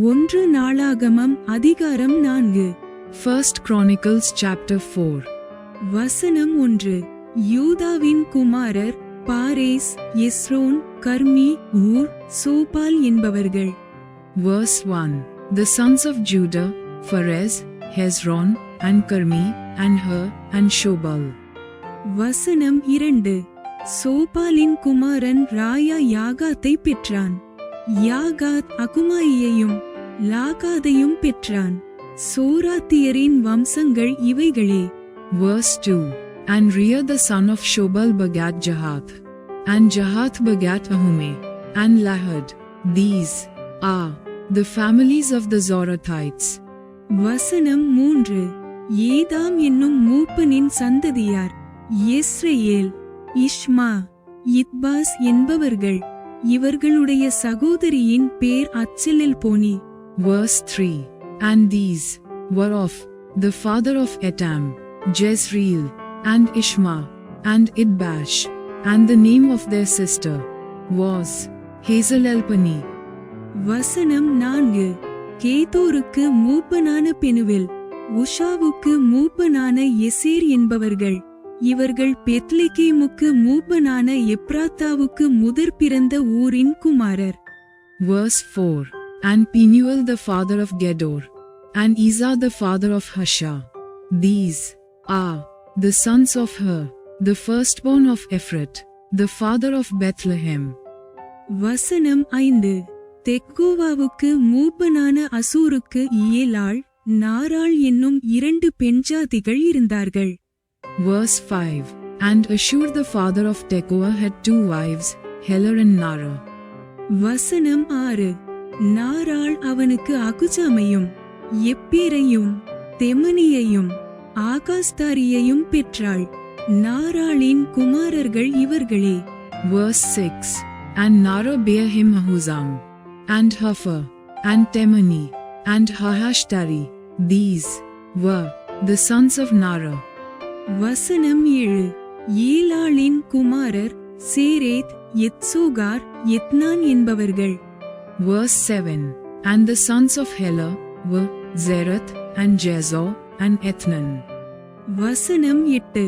ஒன்று நாளாகமம் அதிகாரம் 4. First Chronicles chapter 4. வசனம் 1. யூதாவின் குமாரர் பாரேஸ், எஸ்ரோன், கர்மி, ஊர், சோபால் என்பவர்கள். Verse 1. The sons of Judah, Pharez, Hezron, and Carmi, and Hur, and Shobal. வசனம் 2. சோபாலின் குமாரன் ராயா யாகாத்தை பெற்றான். யாகாத் அகுமாயியையும் லாகாதையும் பெற்றான். சோராத்தியரின் வம்சங்கள் இவைகளே. Verse 2. And Rea the son of Shobal begat Jahath, and Jahath begat Ahume, and Lahad. These are the families of the Zorathites. வசனம் 3. ஏதாம் என்னும் மூப்பனின் சந்ததியார் Jezreel, Ishma, Idbash என்பவர்கள். இவர்களுடைய சகோதரியின் பேர் அச்செலெல்போனி. Verse 3. And these were of the father of Etam, Jezreel, and Ishma, and Idbash, and the name of their sister was Hazelelpani. வசனம் 4. கேதோருக்கு மூப்பனான Penuel, உஷாவுக்கு மூப்பனான Ezer என்பவர்கள். இவர்கள் பெத்லெகேமுக்கு மூப்பனான எப்ராத்தாவுக்கு முதற் பிறந்த ஊரின் குமாரர். Verse 4. And Penuel the father of Gedor, and Isa the father of Husha. These are the sons of Hur, the firstborn of Ephrath, the father of Bethlehem. வசனம் 5. தெக்கோவாவுக்கு மூப்பனான அசூருக்கு இயேலாள், நாராள் என்னும் 2 பெண்ஜாதிகள் இருந்தார்கள். Verse 5. And Ashur the father of Tekoa had 2 wives, Helar and Nara. வசனம் 6. நாராள் அவனுக்கு அகுஜாமையும் எப்பேரையும் தெமனியையும் ஆகாஸ்தாரியையும் பெற்றாள். நாராளின் குமாரர்கள் இவர்களே. Verse 6. And Nara bare him Ahuzam, and Hapher, and Temani, and Hahashtari. These were the sons of Nara. வசனம் 7. ஏலாளின் குமாரர் சேரேத், எத்சோகார், எத்னான் என்பவர்கள். Verse 7. And the sons of Helah were Zerath, and Jezor, and Ethnan. வசனம் 8.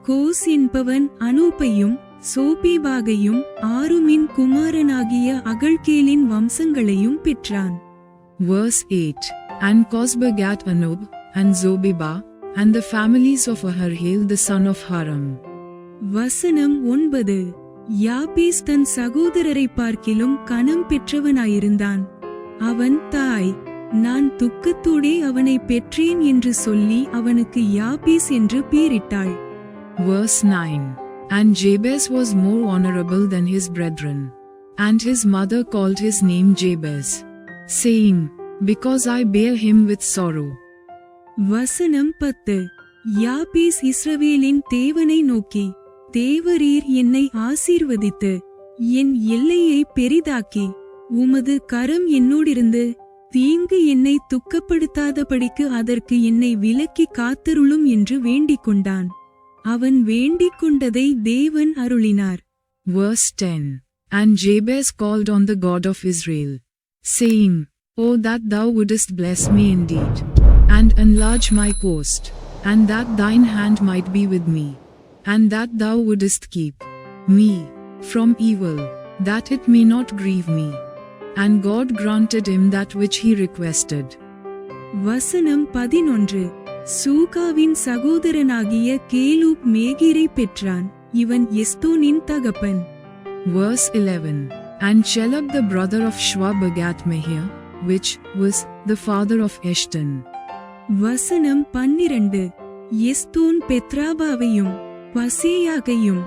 கோஸ் என்பவன் அனூப்பையும் சோபேபாகையும் ஆருமின் குமாரனாகிய அகழ்கேலின் வம்சங்களையும் பெற்றான். Verse 8. And Cos begat Anub, and Zobeba, and the families of Aharhel the son of Haram. வசனம் 9. யாபேஸ் தன் சகோதரரை பார்க்கிலும் கனம் பெற்றவனாயிருந்தான். அவன் தாய், நான் துக்கத்தோடே அவனை பெற்றேன் என்று சொல்லி அவனுக்கு யாபேஸ் என்று பேரிட்டாள். Verse 9. And Jabez was more honorable than his brethren, and his mother called his name Jabez, saying, Because I bare him with sorrow. வசனம் 10. யாபேஸ் இஸ்ரவேலின் தேவனை நோக்கி, தேவரீர் என்னை ஆசீர்வதித்து என் எல்லையை பெரிதாக்கி உமது கரம் என்னோடிருந்து தீங்கு என்னை துக்கப்படுத்தாதபடிக்கு அதற்கு என்னை விலக்கி காத்தருளும் என்று வேண்டிக் கொண்டான். அவன் வேண்டிக் கொண்டதை தேவன் அருளினார். Verse 10. And Jabez called on the God of Israel, saying, O that thou wouldest bless me indeed, and enlarge my coast, and that thine hand might be with me, and that thou wouldest keep me from evil, that it may not grieve me. And God granted him that which he requested. வசனம் 11. சூகாவின் சகோதரனாகிய கேலூப் மேகீரை பெற்றான். இவன் எஸ்தோனின் தகப்பன். Verse 11. And Chelub the brother of Shua begat Mehir, which was the father of Eshton. வசனம் 12. எஸ்தோன் பெத்ராபாவையும் பசேயாகையும்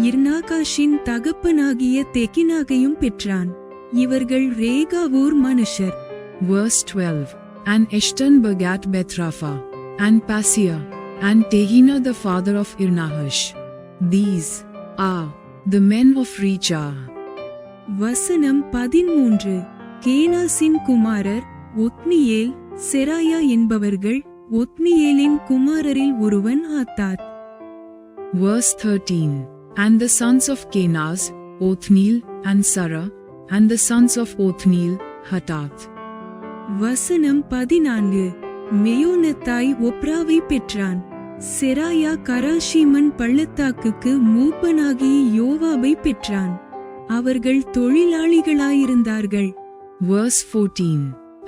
இர்நாகாஷின் தகப்பனாகிய தெகினாகையும் பெற்றான். இவர்கள் ரேகாவூர் மனுஷர். Verse 12. And Eshton begat Bethrapha, and Pasia, and Tehina the father of Irnahash. These are the men of Rechah. வசனம் 13. கேனாசின் குமாரர் Othniel, Seraiah என்பவர்கள். ஒத்னியேலின் குமாரரில் ஒருவன் Hathath. Verse 13. And the sons of Kenaz, Othniel, and Sarah, and the sons of Othniel, Hatath. வசனம் 14. மெயோனத்தாய் ஒப்ராவை பெற்றான். Seraiah கராஷிமன் பள்ளத்தாக்குக்கு மூப்பனாகிய யோவாபை பெற்றான். அவர்கள் தொழிலாளிகளாயிருந்தார்கள். Verse 14.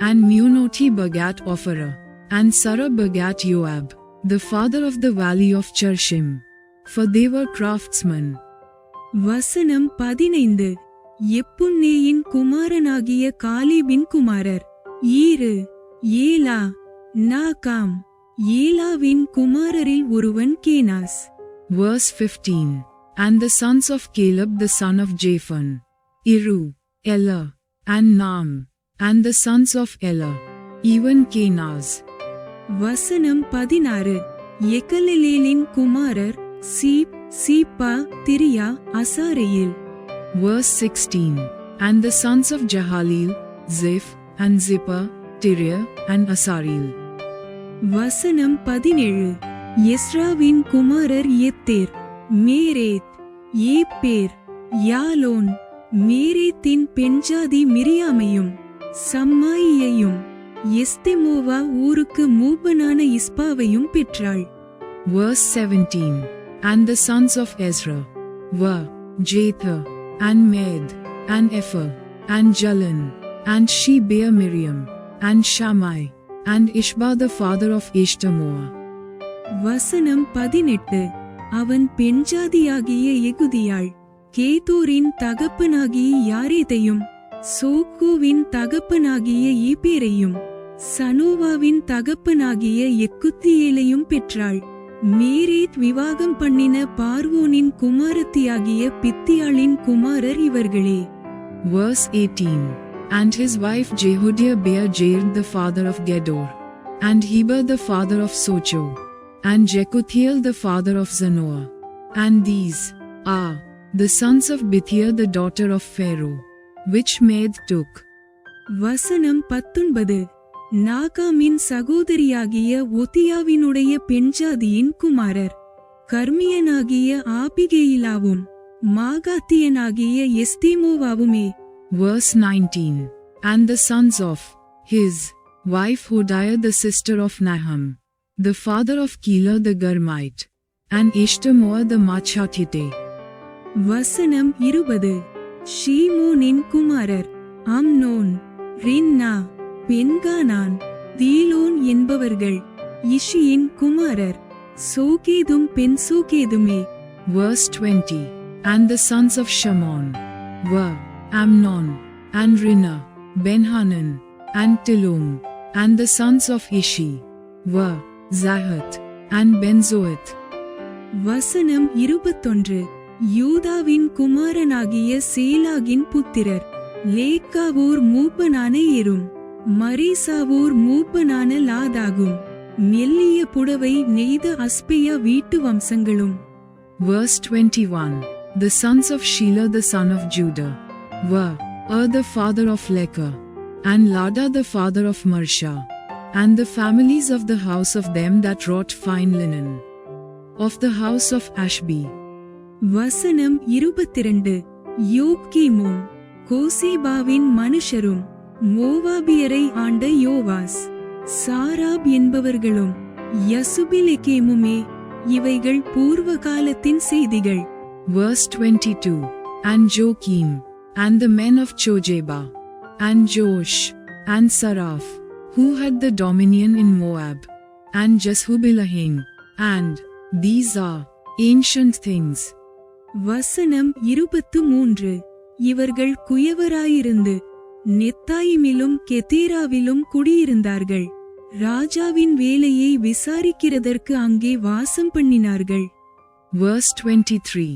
And Meonothi begat Ophrah, and Sarah begat Joab, the father of the valley of Chershim, for they were craftsmen. வசனம் 15. எப்புன்னேயின் குமாரனாகிய காலேபின் குமாரர் ஈரு, ஏலா, நாகாம். ஏலாவின் குமாரரில் ஒருவன் கேனாஸ். Verse 15. And the sons of Caleb the son of Japhan, Iru, Elah, and Naam, and the sons of Elah, even Kenaz. வசனம் 16. எக்கலெலேலின் குமாரர் cheap, சீப்பா, திரியா, அசாரெயில். Verse 16. And the sons of Jahaleel, Ziph, and Zippah, Tiria, and Asareel. வசனம் 17. எஸ்ராவின் குமாரர் எத்தேர், மேரேத், ஏப்பேர், யாலோன். மேரேத்தின் பெண்ஜாதி மிரியாமையும் சம்மாயியையும் எஸ்தெமோவா ஊருக்கு மூப்பனான இஸ்பாவையும் பெற்றாள். Verse 17. And the sons of Ezra were Jether, and Med, and Epher, and Jalan, and she bare Miriam, and Shammai, and Ishba the father of Ishtemoa. வசனம் 18. அவன் பெண்ஜாதியாகிய எகுதியாள், கேதூரின் தகப்பனாகிய யாரேதையும், சோக்கோவின் தகப்பனாகிய ஈபேரையும், சனோவாவின் தகப்பனாகிய எக்குத்தியேலையும் பெற்றாள். மேரேத் விவாகம் பண்ணின பார்வோனின் குமாரத்தியாகிய பித்தியாளின் குமாரர் இவர்களே. Verse 18. And his wife Jehudiah bare Jared the father of Gedor, and Heber the father of Socho, and Jekuthiel the father of Zanoah. And these are the sons of Bithiah the daughter of Pharaoh, which Med took. வசனம் 19. நாகாமின் சகோதரியாகிய ஒத்தியாவினுடைய பெண்ஜாதியின் குமாரர் கர்மியனாகிய ஆபிகெயிலாவும் மாகாத்தியனாகிய எஸ்தேமோவாவுமே. Verse 19. And the sons of his wife Hodiah the sister of Nahum, the father of Keilah the Garmite, and Ishtemoa the Machathite. வசனம் 20. ஷீமோனின் குமாரர் Amnon, Rinnah, Benhanan, Tilon என்பவர்கள். இஷியின் குமாரர் சோகேதும் பென்சோகேதுமே. Verse 20. And the sons of Shammon were Amnon, and Rinnah, Benhanan, and Tilum. And the sons of Ishi were Zahath, and Benzoeth. வசனம் 21. யூதாவின் குமாரனாகிய சேலாகின் புத்திரர் லேக்காவூர் மூப்பனான எரும், மரீசாவூர் மூப்பனான லாதாகும். மெல்லிய புடவை நெய்த அஸ்பெயா வீட்டு வம்சங்களும். Verse 21. The sons of Shelah the son of Judah were the father of Leka, and Lada the father of Marsha, and the families of the house of them that wrought fine linen, of the house of Ashbi. வசனம் 22. யோக்கீமும் கோசேபாவின் மனுஷரும் மோவாபியரை ஆண்ட யோவாஸ், சாராப் என்பவர்களும் யசுபிலெகேமுமே. இவைகள் பூர்வ காலத்தின் செய்திகள். Verse 22. And Joachim, and the men of Chojeba, and Josh, and Saraph, who had the dominion in Moab, and Jeshubilahim, and these are ancient things. வசனம் 23. இவர்கள் குயவராயிருந்து நெத்தாயிமிலும் கெதேராவிலும் குடியிருந்தார்கள். ராஜாவின் வேலையை விசாரிக்கிறதற்கு அங்கே வாசம் பண்ணினார்கள். Verse 23.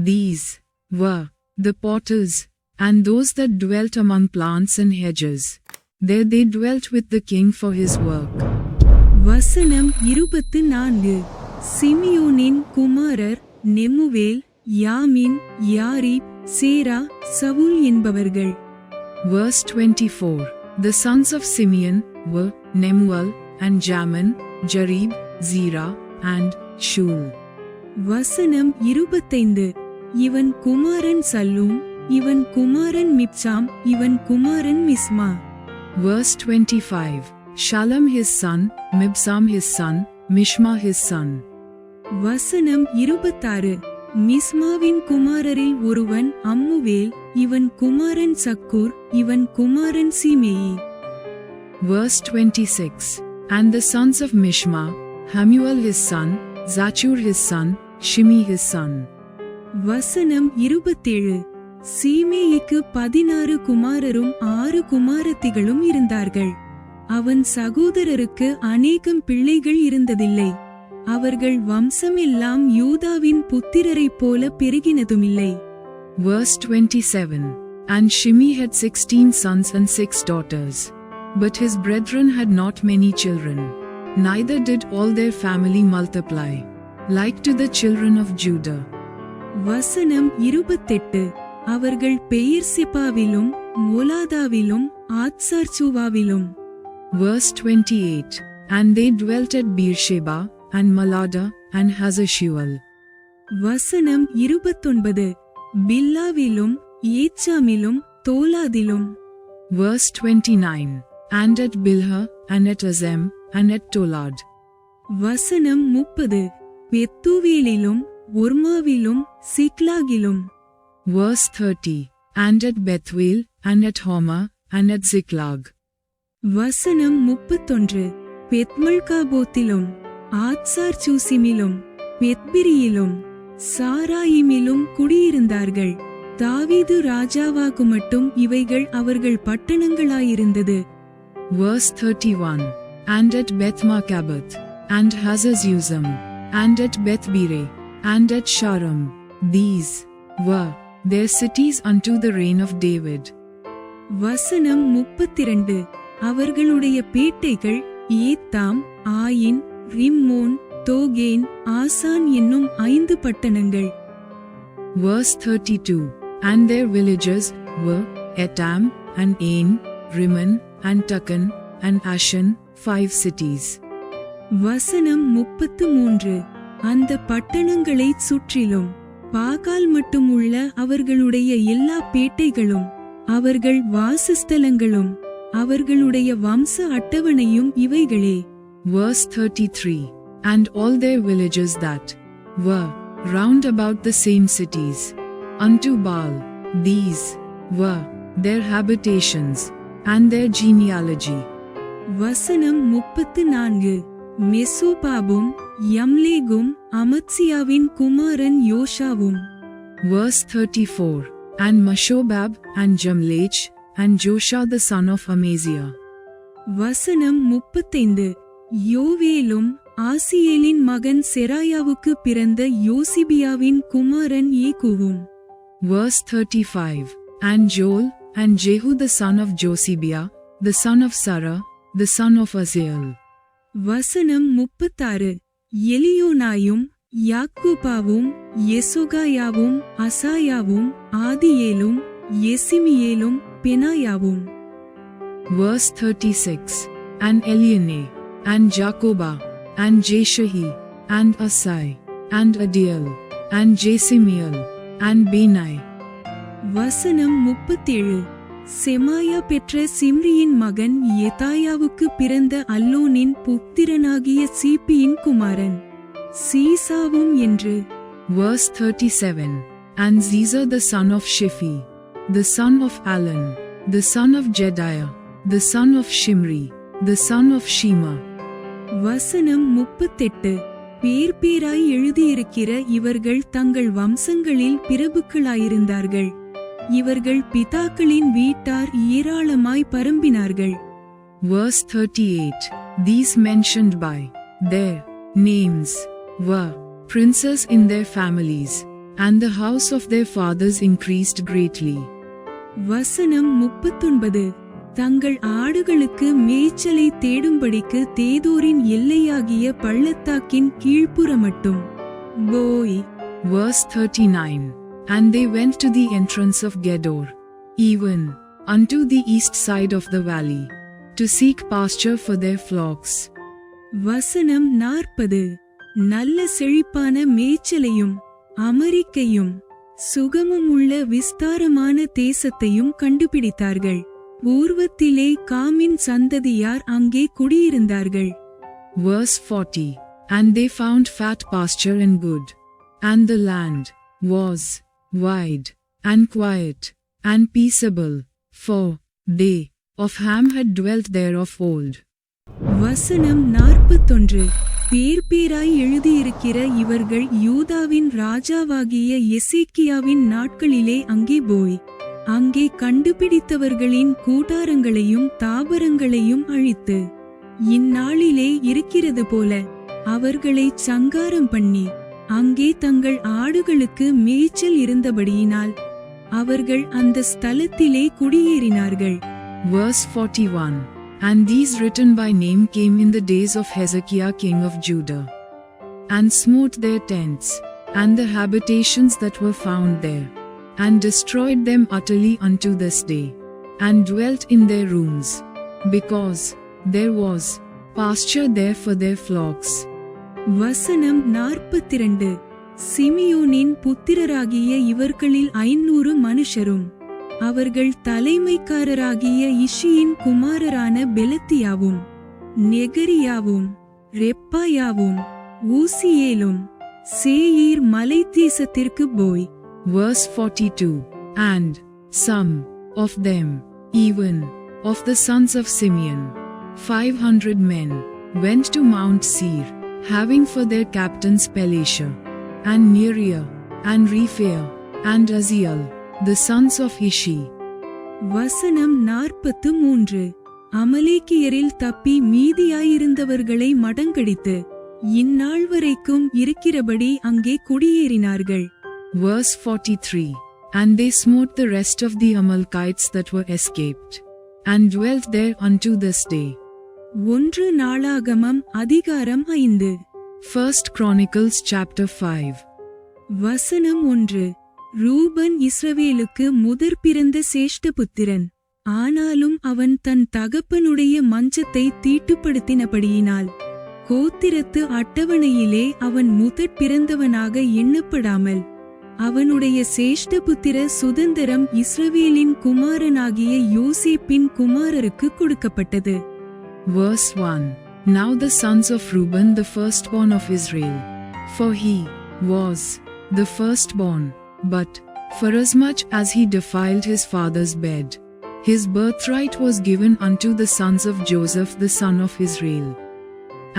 These were the potters, and those that dwelt among plants and hedges. There they dwelt with the king for his work. வசனம் 24. சிமியோனின் குமாரர் நெமுவேல், யாமின், யாரிப், சேரா, சவுல் என்பவர்கள். Verse 24. The sons of Simeon were Nemuel, and Jamin, Jarib, Zerah, and Shul. வசனம் 25. இவன் குமாரன் Shallum, இவன் குமாரன் Mibsam, இவன் குமாரன் Mishma. Verse 25. Shalom his son, Mibsam his son, Mishma his son. வசனம் 26. மிஸ்மாவின் குமாரரில் ஒருவன் அம்முவேல், இவன் குமாரன் சக்கூர், இவன் குமாரன் சீமேயி. Verse 26. And the sons of Mishma, Hamuel his son, Zachur his son, Shimi his son. வசனம் 27. சீமேயிக்கு 16 குமாரரும் 6 குமாரத்திகளும் இருந்தார்கள். அவன் சகோதரருக்கு அநேகம் பிள்ளைகள் இருந்ததில்லை. அவர்கள் வம்சம் எல்லாம் யூதாவின் புத்திரரைப் போல பெருகினதுமில்லை. Verse 27. And Shimi had 16 sons and 6 daughters. But his brethren had not many children. Neither did all their family multiply, like to the children of Judah. வசனம் 28. அவர்கள் பெயர்செபாவிலும் மோலாதாவிலும் ஆத்சார்சூவாவிலும். Verse 28. And they dwelt at Beersheba, and Malada, and Hazashual. வசனம் 29. பில்லாவிலும் ஏச்சாமிலும் தோலாதிலும். Verse 29. And at Bilhah, and at Azem, and at Tolad. வசனம் 30. பெத்தூவேலிலும் ஒர்மாவிலும் சிக்லாகிலும். Verse 30. And at Bethwel, and at Homa, and at Ziklag. வசனம் 31. பெத்மல்காபோத்திலும் ஆத்சார்சூசிமிலும் பெத்பிரியிலும் சாராயிமிலும் குடியிருந்தார்கள். தாவீது ராஜாவாகும் மட்டும் இவைகள் அவர்கள் பட்டணங்களாயிருந்தது. Verse 31. And at Beth-Marcaboth, and Hazazuzam, and at Beth-Bire, and at Sharam. These were their cities unto the reign of David. வசனம் 32. அவர்களுடைய பேட்டைகள் ஏத்தாம், ஆயின், Rimmon, தோகேன், ஆசான் என்னும் 5 பட்டணங்கள். Verse 32. And their villages were Etam, and Ain, Rimmon, and Takan, and Ashan, 5 cities. வசனம் 33. அந்த பட்டணங்களைச் சுற்றிலும் பாகால் மட்டும் உள்ள அவர்களுடைய எல்லா பேட்டைகளும் அவர்கள் வாசஸ்தலங்களும் அவர்களுடைய வம்ச அட்டவணையும் இவைகளே. Verse 33. And all their villages that were round about the same cities unto Baal, these were their habitations, and their genealogy. வசனம் 34. மெசோபாபும் யம்லேகும் அமத்சியாவின் குமாரன் யோஷாவும். Verse 34. And Mashobab, and Jamlech, and Joshua the son of Amaziah. வசனம் 35. யோவேலும் ஆசியேலின் மகன் செராயாவுக்கு பிறந்த யோசிபியாவின் குமாரன் ஏகுவும். Verse 35. And Joel, and Jehu the son of Josibiah, the son of Sarah, the son of Azael. வசனம் 36. எலியோனாயும் யாக்கூபாவும் எசோகாயாவும் அசாயாவும் ஆதியேலும் எசிமியேலும் பெனாயாவும். Verse 36. And Eliane, and Jacobah, and Jeshahi, and Asai, and Adiel, and Jesimiel, and Benai. வசனம் 37. செமாயா பெற்ற சிம்ரியின் மகன் எதாயாவுக்கு பிறந்த அல்லோனின் புத்திரனாகிய சீப்பியின் குமாரன் சீசாவும் என்று. Verse 37. And Ziza the son of Shiphi, the son of Alan, the son of Jediah, the son of Shimri, the son of Shema. வசனம் 38. பேர் பேராய் எழுதியிருக்கிற இவர்கள் தங்கள் வம்சங்களில் பிரபுக்களாயிருந்தார்கள். இவர்கள் பிதாக்களின் வீட்டார் ஏராளமாய் பரம்பினார்கள். Verse 38. These mentioned by their names were princes in their families, and the house of their fathers increased greatly. வசனம் 39. தங்கள் ஆடுகளுக்கு மேய்ச்சலை தேடும்படிக்கு தேதோரின் எல்லையாகிய பள்ளத்தாக்கின் கீழ்ப்புறமட்டும் போய். Verse 39. And they went to the entrance of Gedor, even unto the east side of the valley, to seek pasture for their flocks. வசனம் 40. நல்ல செழிப்பான மேய்ச்சலையும் அமெரிக்கையும் சுகமும் உள்ள விஸ்தாரமான தேசத்தையும் கண்டுபிடித்தார்கள். பூர்வத்திலே காமின் சந்ததியார் அங்கே குடியிருந்தார்கள். Verse 40. And they found fat pasture and good. And the land was wide and quiet and peaceable, for they of Ham had dwelt there of old. வசனம் 41. பேர் பேராய் எழுதியிருக்கிற இவர்கள் யூதாவின் ராஜாவாகிய எசேக்கியாவின் நாட்களிலே அங்கே போய் அங்கே கண்டுபிடித்தவர்களின் கூடாரங்களையும் தாபரங்களையும் அழித்து இந்நாளிலே இருக்கிறது போல அவர்களை சங்காரம் பண்ணி அங்கே தங்கள் ஆடுகளுக்கு மேய்ச்சல் இருந்தபடியினால் அவர்கள் அந்த ஸ்தலத்திலே குடியேறினார்கள். Verse 41. And these written by name came in the days of Hezekiah king of Judah, and smote their tents, and the habitations that were found there, and destroyed them utterly unto this day, and dwelt in their rooms, because there was pasture there for their flocks. வசனம் 42. சிமியோனின் புத்திரராகிய இவர்களில் 500 மனுஷரும் அவர்கள் தலைமைக்காரராகிய இஷியின் குமாரரான பெலத்தியாவும் நெகரியாவும் ரெப்பாயாவும் ஊசியேலும் சேயீர் மலைத்தேசத்திற்கு போய். Verse 42. And some of them, even of the sons of Simeon, 500 men, went to Mount Seir, having for their captains Pelasha, and Neriah, and Rephaia, and Aziel, the sons of Ishi. வசனம் 43. அமலேக்கியரில் தப்பி மீதியாயிருந்தவர்களை மடங்கடித்து இந்நாள் வரைக்கும் இருக்கிறபடி அங்கே குடியேறினார்கள். Verse 43. And they smote the rest of the Amalekites that were escaped, and dwelt there unto this day. 1 நாளாகமம் அதிகாரம் 5. 1 Chronicles chapter 5. வசனம் 1. ரூபன் இஸ்ரவேலுக்கு முதற் பிறந்த சேஷ்டபுத்திரன். ஆனாலும் அவன் தன் தகப்பனுடைய மஞ்சத்தை தீட்டுப்படுத்தினபடியினால் கோத்திரத்து அட்டவணையிலே அவன் முதற் பிறந்தவனாக எண்ணப்படாமல் அவனுடைய சேஷ்டபுத்திர சுதந்திரம் இஸ்ரவேலின் குமாரனாகிய யோசேப்பின் குமாரருக்கு கொடுக்கப்பட்டது. Verse 1. Now the sons of Reuben the firstborn of Israel, for he was the firstborn, but forasmuch as he defiled his father's bed, his birthright was given unto the sons of Joseph the son of Israel.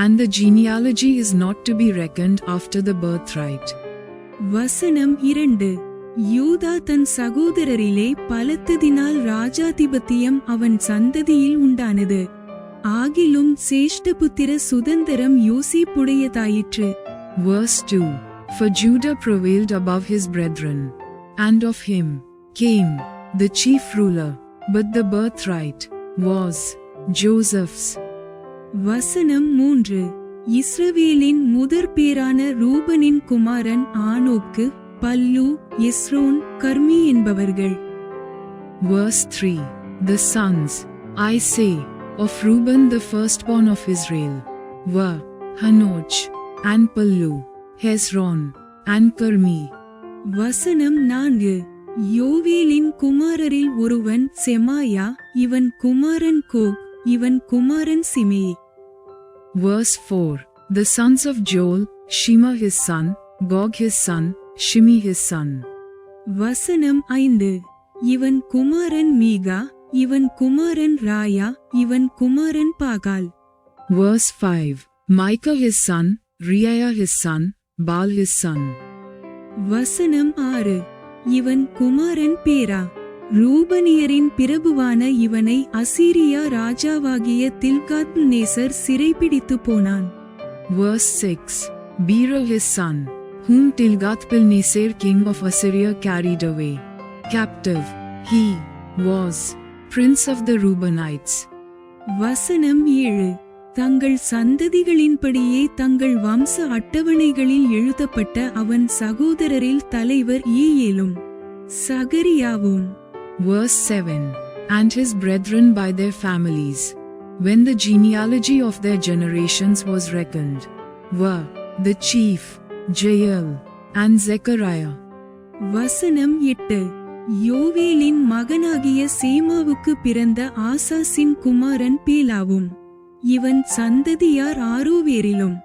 And the genealogy is not to be reckoned after the birthright. வசனம் 2. யூதா தன் சகோதரரிலே பலத்ததினால் ராஜாதிபத்தியம் அவன் சந்ததியில் உண்டானது. ஆகிலும் சேஷ்டபுத்திர சுதந்திரம் யோசேப்புடையதாயிற்று. Verse 2. For Judah prevailed above his brethren, and of him came the chief ruler, but the birthright was Joseph's. வசனம் 3. இஸ்ரவேலின் முதற் பேரான ரூபனின் குமாரன் ஆனோக்கு, பல்லு, எஸ்ரோன், கர்மி என்பவர்கள். Verse 3. The sons, I say, of Reuben the firstborn of Israel, were Hanoch, and Pallu, Hezron, and Carmi. வசனம் 4. யோவேலின் குமாரரில் ஒருவன் செமாயா, இவன் குமாரன் கோக், இவன் குமாரன் சிமே. Verse 4. The sons of Joel, Shema his son, Gog his son, Shimi his son. வசனம் 5. இவன் குமாரன் மீகா, இவன் குமாரன் ராயா, இவன் குமாரன் பாகால். Verse 5. Micah his son, Reiah his son, Baal his son. வசனம் 6. இவன் குமாரன் பேரா. ரூபனியரின் பிரபுவான இவனை அசீரியா ராஜாவாகிய தில்காத்பில்நேசர் சிறைபிடித்து போனான். Verse 6. Bera his son, whom Tilgath-Pilneser king of Assyria carried away captive. He was prince of the Reubenites. வசனம் 7. தங்கள் சந்ததிகளின்படியே தங்கள் வம்ச அட்டவணைகளில் எழுதப்பட்ட அவன் சகோதரரில் தலைவர் ஏயேலும் சகரியாவும். Verse 7. And his brethren by their families, when the genealogy of their generations was reckoned, were the chief, Jael, and Zechariah. வசனம் 8. யோவேலின் மகனாகிய சேமாவுக்கு பிறந்த ஆசாசின் குமாரன் பேலாவும். இவன் சந்ததியார் ஆரோவேரிலும்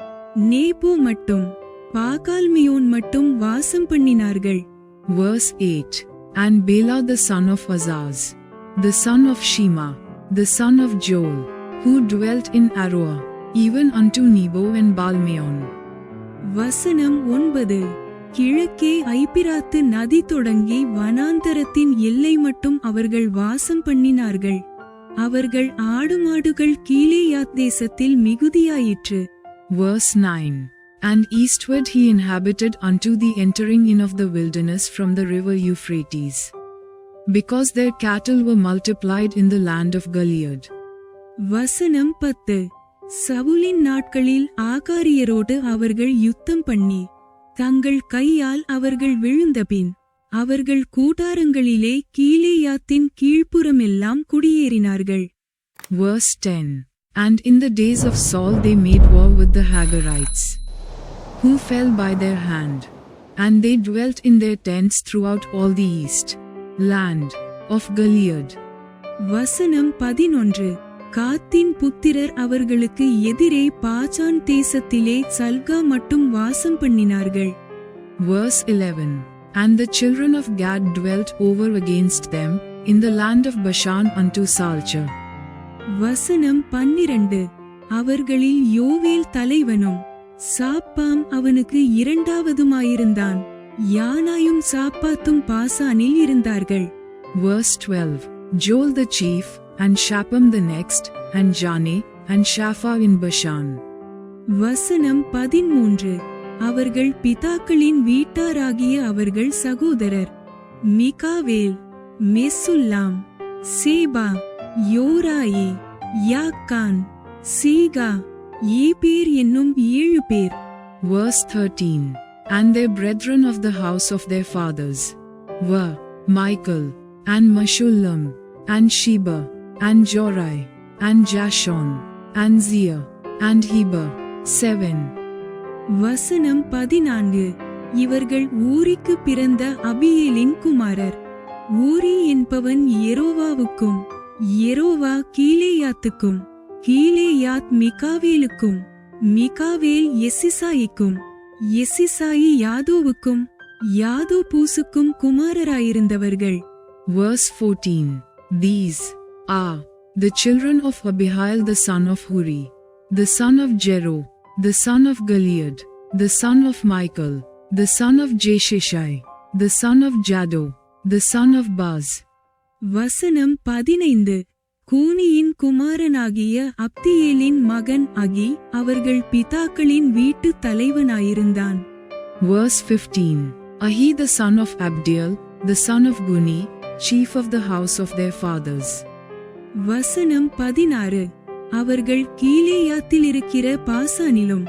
நேபோ மட்டும் பாகால்மியோன் மட்டும் வாசம் பண்ணினார்கள். Verse 8. And Bela the son of Azaz, the son of Shema, the son of Joel, who dwelt in Aroer, even unto Nebo and Balmeon. வசனம் 9. கிழக்கே ஐபிராத்து நதி தொடங்கி வனாந்தரத்தின் எல்லை மட்டும் அவர்கள் வாசம் பண்ணினார்கள். அவர்கள் ஆடுமாடுகள் கீலேயாத் தேசத்தில் மிகுதியாயிற்று. Verse 9. And eastward he inhabited unto the entering in of the wilderness from the river Euphrates, because their cattle were multiplied in the land of Gilead. வசனம் 10. சவுலின் நாட்களில் ஆகாரியரோடு அவர்கள் யுத்தம் பண்ணி தங்கள் கையால் அவர்கள் விழுந்தபின் அவர்கள் கூடாரங்களிலே கீலேயாத்தின் கீழ்ப்புறமெல்லாம் குடியேறினார்கள். Verse 10. And in the days of Saul they made war with the Hagarites, who fell by their hand, and they dwelt in their tents throughout all the east land of Gilead. வசனம் 11. காத்தின் புத்திரர் அவர்களுக்கு எதிரே பாசான் தேசத்திலே சல்கா மட்டும் வாசம் பண்ணினார்கள். Verse 11. And the children of Gad dwelt over against them in the land of Bashan unto Salcha. வசனம் 12. அவர்களில் யோவேல் தலைவனும் சாப்பாம் அவனுக்கு இரண்டாவதுமாயிருந்தான். யானாயும் சாப்பாத்தும் பாசானில் இருந்தார்கள். Verse 12. Joel the chief, and Shappam the next, and Janeh, and Shapha in Bashan. வசனம் 13. அவர்கள் பிதாக்களின் வீட்டாராகிய அவர்கள் சகோதரர் மிகாவேல், மெசுல்லாம், சேபா, யோராயே, யாக்கான், சீகா, ஏபேர் என்னும் 7 பேர். Verse 13. And their brethren of the house of their fathers were Michael, and Meshullam, and Sheba, and Jorai, and Jashon, and Zia, and Heber, 7. வசனம் 14. இவர்கள் ஊரிக்கு பிறந்த அபியேலின் குமாரர். ஊரி என்பவன் எரோவாவுக்கும், எரோவா கீலேயாத்துக்கும், கீலேயாத் மிகாவேலுக்கும், மிகாவேல் எசிசாயிக்கும், எசிசாயி யாதோவுக்கும், யாதோ பூசுக்கும் குமாரராயிருந்தவர்கள். Verse 14. These are the children of Abihail the son of Huri, the son of Jero, the son of Gilead, the son of Michael, the son of Jeshishai, the son of Jado, the son of Baz. வசனம் 15. கூனியின் குமாரனாகிய அப்தியேலின் மகன் அகி அவர்கள் பிதாக்களின் வீட்டு தலைவனாயிருந்தான். Verse 15. Ahi the son of Abdiel, the son of Guni, chief of the house of their fathers. வசனம் 16. அவர்கள் கீலேயாத்தில் இருக்கிற பாசானிலும்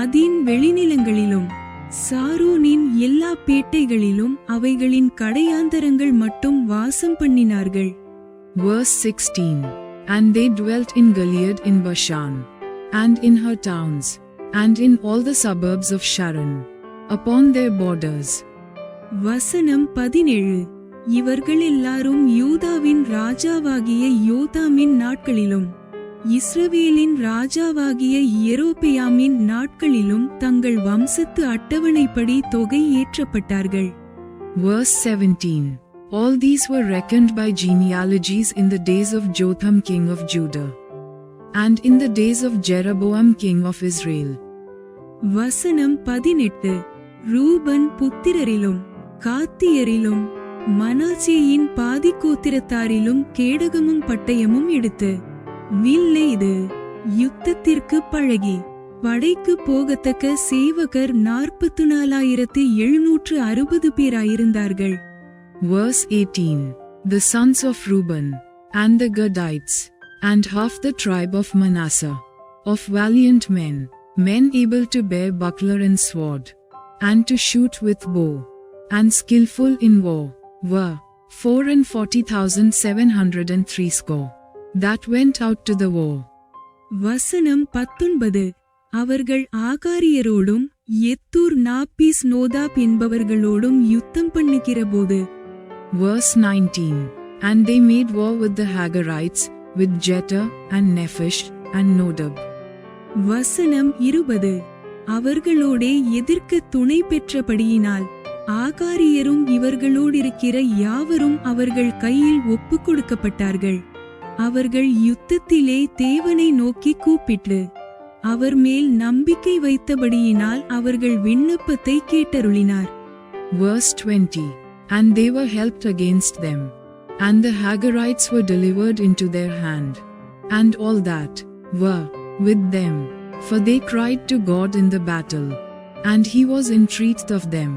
அதின் வெளிநிலங்களிலும் சாரோனின் எல்லா பேட்டைகளிலும் அவைகளின் கடையாந்தரங்கள் மட்டும் வாசம் பண்ணினார்கள். Verse 16. And they dwelt in Gilead in Bashan, and in her towns, and in all the suburbs of Sharon, upon their borders. வசனம் 17. இவர்கள் எல்லாரும் யூதாவின் ராஜாவாகிய யோதாமின் நாட்களிலும் இஸ்ரவேலின் ராஜாவாகிய யெரொபெயாமின் நாட்களிலும் தங்கள் வம்சத்து அட்டவணைப்படி தொகை ஏற்றப்பட்டார்கள். Verse 17. All these were reckoned by genealogies in the days of Jotham king of Judah, and in the days of Jeroboam king of Israel. வசனம் 18. ரூபன் புத்திரரிலும் காத்தியரிலும் மனாசேயின் பாதி கோத்திரத்தாரிலும் கேடகமும் பட்டயமும் எடுத்து வில்லெய்து யுத்தத்திற்கு பழகி படைக்கு போகத்தக்க சேவகர் 44,760 பேராயிருந்தார்கள். Verse 18. The sons of Reuben, and the Gadites, and half the tribe of Manasseh, of valiant men, men able to bear buckler and sword, and to shoot with bow, and skillful in war, were 44,703 score, that went out to the war. வசனம் 19. அவர்கள் ஆகாரியரோடும் எத்தூர் nappies நோதாப் என்பவர்களோடும் யுத்தம் பண்ணுகிறபோது Verse 19. And they made war with the Hagarites, with Jeter and Nephish and Nodab. வசனம் 20. அவர்களோடே எதிர்க்க துணை பெற்றபடியினால் ஆகாரியரும் இவர்களோடிருக்கிற யாவரும் அவர்கள் கையில் ஒப்புக் கொடுக்கப்பட்டார்கள். அவர்கள் யுத்தத்திலே தேவனை நோக்கி கூப்பிட்டு அவர் மேல் நம்பிக்கை வைத்தபடியினால் அவர்கள் விண்ணப்பத்தை கேட்டருளினார். Verse 20. And they were helped against them, and the Hagarites were delivered into their hand, and all that were with them, for they cried to God in the battle, and he was entreated of them,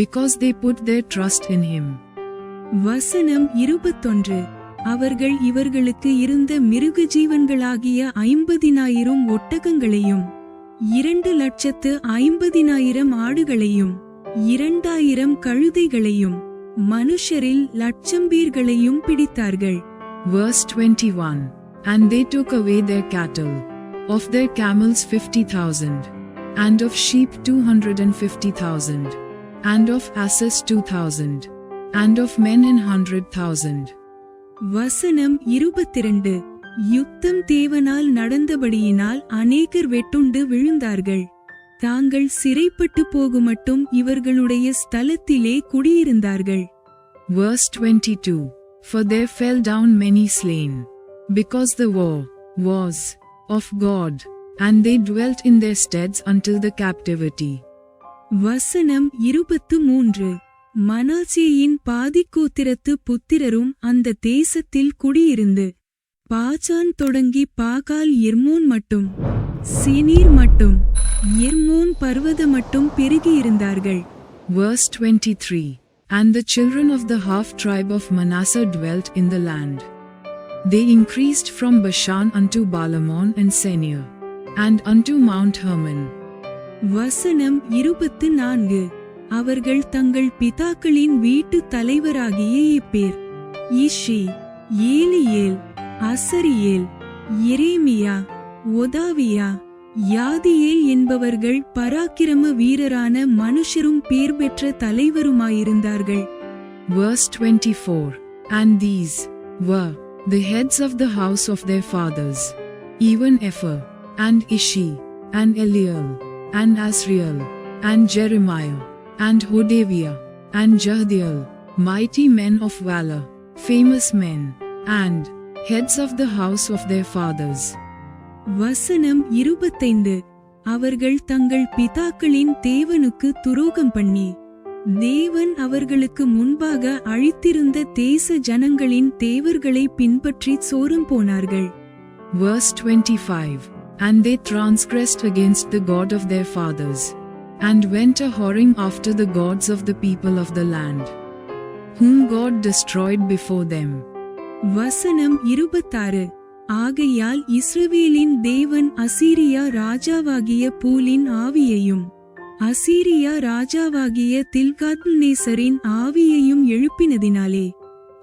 because they put their trust in him. வசனம் 21. அவர்கள் இவர்களுக்கு இருந்த மிருக ஜீவன்களாகிய 50,000 ஒட்டகங்களையும் 2,50,000 ஆடுகளையும் 2,000 கழுதைகளையும் மனுஷரில் 1,00,000 பேர்களையும் பிடித்தார்கள். Verse 21. And they took away their cattle, of their camels 50,000, and of sheep 250,000, and of asses 2,000, and of men 100,000. வசனம் 22. யுத்தம் தேவனால் நடந்தபடியினால் அநேகர் வெட்டுண்டு விழுந்தார்கள். தாங்கள் சிறைப்பட்டு போகுமட்டும் இவர்களுடைய ஸ்தலத்திலே குடியிருந்தார்கள். Verse 22. For there fell down many slain, because the war was of God, and they dwelt in their steads until the captivity. வசனம் 23. மனாசேயின் பாதிக்கோத்திரத்து புத்திரரும் அந்த தேசத்தில் குடியிருந்து பாசான் தொடங்கி பாகால் எர்மோன் மட்டும் சினீர் மட்டும் எர்மோன் பர்வத மட்டும் பெருகியிருந்தார்கள். Verse 23. And the children of the half tribe of Manasseh dwelt in the land. They increased from Bashan unto Balamon and Senir, and unto Mount Hermon. வசனம் 24. அவர்கள் தங்கள் பிதாக்களின் வீட்டு தலைவராகிய எப்பேர், இஷி, ஏலியேல், அசரியேல், எரேமியா, ஒதாவியா, யாதியேல் என்பவர்கள் பராக்கிரம வீரரான மனுஷரும் பேர் பெற்ற தலைவருமாயிருந்தார்கள். Verse 24. And these were the heads of the house of their fathers, even Epher, and Ishi, and Eliel, and Asriel, and Jeremiah, and Hodaviah, and Jahdiel, mighty men of valor, famous men, and heads of the house of their fathers. வசனம் 25. அவர்கள் தங்கள் பிதாக்களின் தேவனுக்கு துரோகம் பண்ணி தேவன் அவர்களுக்கு முன்பாக அழித்திருந்த தேச ஜனங்களின் தேவர்களை பின்பற்றி சோரம் போனார்கள். Verse 25. And they transgressed against the God of their fathers, and went a-whoring after the gods of the people of the land, whom God destroyed before them. வசனம் 26. ஆகையால் இஸ்ரவேலின் தேவன் அசீரியா ராஜாவாகிய பூலின் ஆவியையும் அசீரியா ராஜாவாகிய தில்காத்நேசரின் ஆவியையும் எழுப்பினதினாலே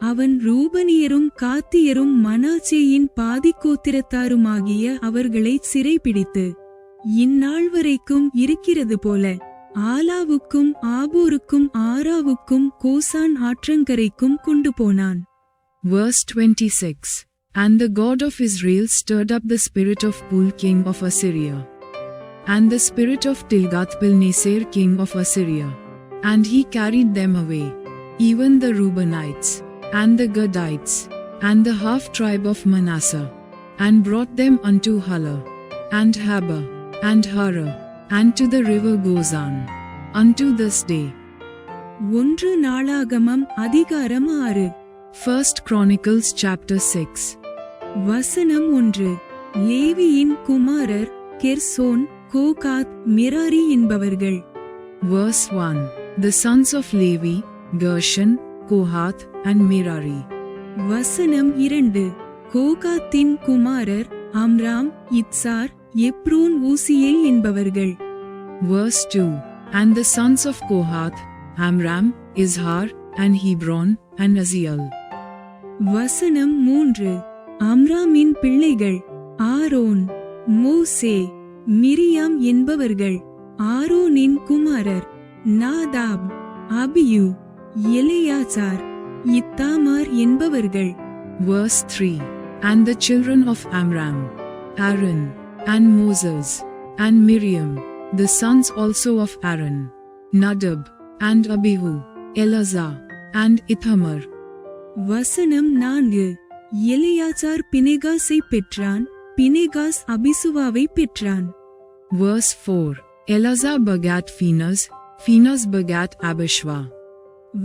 அவன் ரூபனியரும் காத்தியரும் மனாசேயின் பாதிக்கோத்திரத்தாருமாகிய அவர்களை சிறைபிடித்து இந்நாள் வரைக்கும் இருக்கிறது போல ஆலாவுக்கும் ஆபோருக்கும் ஆராவுக்கும் கோசான் ஆற்றங்கரைக்கும் கொண்டு போனான். Verse 26. And the God of Israel stirred up the spirit of Pul king of Assyria, and the spirit of Tilgath-Pilneser king of Assyria, and he carried them away, even the Reubenites, and the Gadites, and the half-tribe of Manasseh, and brought them unto Halah, and Habah, and Hara, and to the river Gozan, unto this day. 1 நாளாகமம் அதிகாரம் 6. First Chronicles chapter 6. வசனம் 1. லேவியின் குமாரர் Gershon, Kohath, Merari என்பவர்கள். Verse 1. The sons of Levi, Gershon, Kohath, and Merari. வசனம் 2. கோகாத்தின் குமாரர் Amram, Izhar, Hebron, Uzziel என்பவர்கள். Verse 2. And the sons of Kohath, Amram, Izhar, and Hebron, and Aziel. வசனம் 3. அம்ராமின் பிள்ளைகள் ஆரோன், மோசே, மிரியாம் என்பவர்கள். ஆரோனின் குமாரர் நாதாப், அபியூ, எலெயாசார், இத்தாமார் என்பவர்கள். Verse 3. And the children of Amram, Aaron, and Moses, and Miriam, the sons also of Aaron, Nadab, and Abihu, Eleazar, and Ithamar. வசனம் 4. எலியாசார் பினெகாசை பெற்றான், பினெகாஸ் அபிசுவாவை பெற்றான். Verse 4. Eleazar begat Phinehas, Phinehas begat Abishua.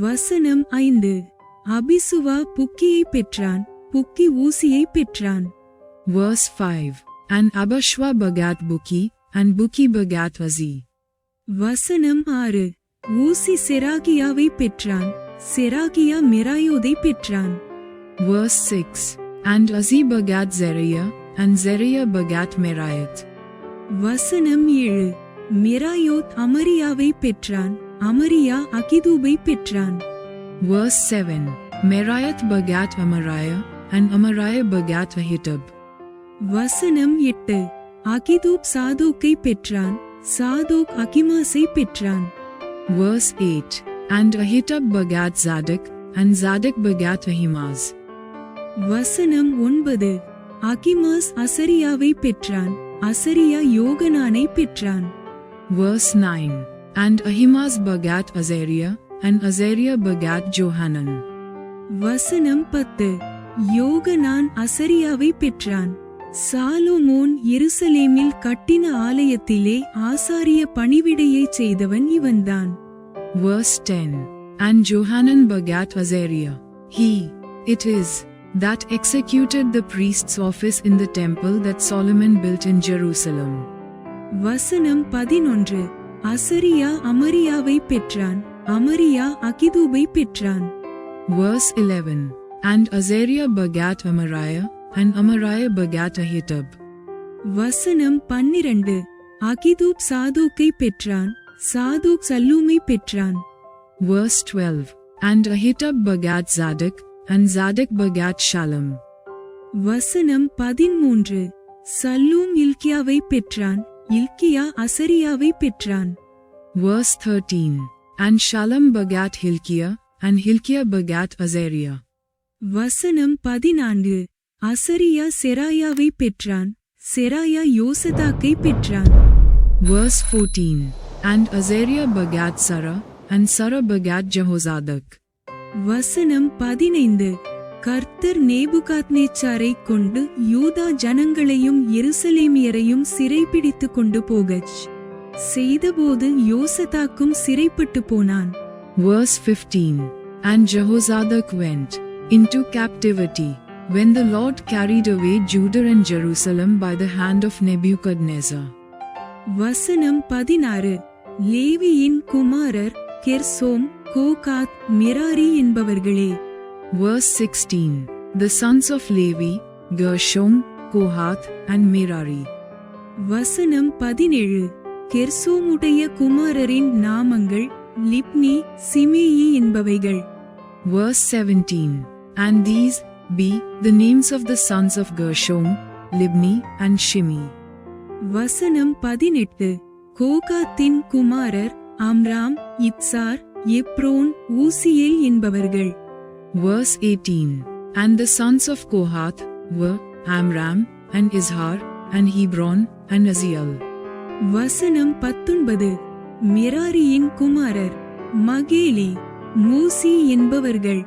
வசனம் 5. அபிசுவா புக்கியை பெற்றான், புக்கி ஊசியை பெற்றான். Verse 5. And Abishua begat Buki, and Buki begat Azi. வசனம் 6. ஊசி செராகியாவை பெற்றான், செராகியா மெராயோதை பெற்றான். Verse 6. And Azi begat Zeriah, and Zeriah begat Meraioth. வசனம் 7. மெராயோத் அமரியாவை பெற்றான், அமரியா அகிதூபை பெற்றான். Verse 7. Meraioth begat Amariah, and Amariah begat Ahitub. வசனம் 8. அகிதூப் சாதோக்கை பெற்றான், சாதோக் அகிமாசை பெற்றான். Verse 8. And Ahitub begat Zadok, and Zadok begat Ahimaaz. வசனம் 9. அகிமாஸ் அசரியாவை பெற்றான், அசரியா யோகனானை பெற்றான். Verse 9. And Ahimaaz begat Azariah, and Azariah begat Johanan. வசனம் 10. யோகனான் அசரியாவை பெற்றான். சாலோமோன் எருசலேமில் கட்டின ஆலயத்திலே ஆசாரிய பணிவிடையைச் செய்தவன் இவன்தான். Verse 10. And Johanan begat Azariah. He, it is, that executed the priest's office in the temple that Solomon built in Jerusalem. வசனம் 11. அசரியா அமரியாவை பெற்றான், அமரியா அகிதூபை பெற்றான். Verse 11. And Azariah begat Amariah, and Amariah begat Ahitub. வசனம் 12. அகிதூப் சாதோக்கை பெற்றான், Zadok சல்லூமை பெற்றான். Verse 12. And Ahitub begat Zadok, and Zadok begat Shallum. வசனம் 13. Shallum இல்கியாவை பெற்றான், இல்கியா அசரியாவை பெற்றான். Verse 13. And Shallum begat Hilkiah, and Hilkiah begat Azariah. வசனம் 14. அசரியா செராயாவை பெற்றான், செராயா யோசதாக்கை பெற்றான். Verse 14. And Azariah begat Sarah, and Sarah begat Jehozadak. வசனம் 15. கர்த்தர் நேபுகாத்நேச்சாரை கொண்டு யூதா ஜனங்களையும் எருசலேமியரையும் சிறைபிடித்து கொண்டு போகச் செய்தபோது யோசதாக்கும் சிறைப்பட்டு போனான். Verse 15. And Jehozadak went into captivity when the Lord carried away Judah and Jerusalem by the hand of Nebuchadnezzar. வசனம் 16. லேவியின் குமாரர் கெர்சோம், Kohath, Merari என்பவர்களே. Verse 16. The sons of Levi, Gershom, Kohath, and Merari. வசனம் 17. கெர்சோமுடைய குமாரரின் நாமங்கள் லிப்னி, சிமேயி என்பவைகள். Verse 17. And these be the names of the sons of Gershom, Libni, and Shimi. வசனம் 18. கோகாத்தின் குமாரர் Amram, Izhar, Hebron, Uzziel என்பவர்கள். Verse 18. And the sons of Kohath were Amram, and Izhar, and Hebron, and Aziel. வசனம் 19. மெராரியின் குமாரர் மகேலி, மூசி என்பவர்கள்.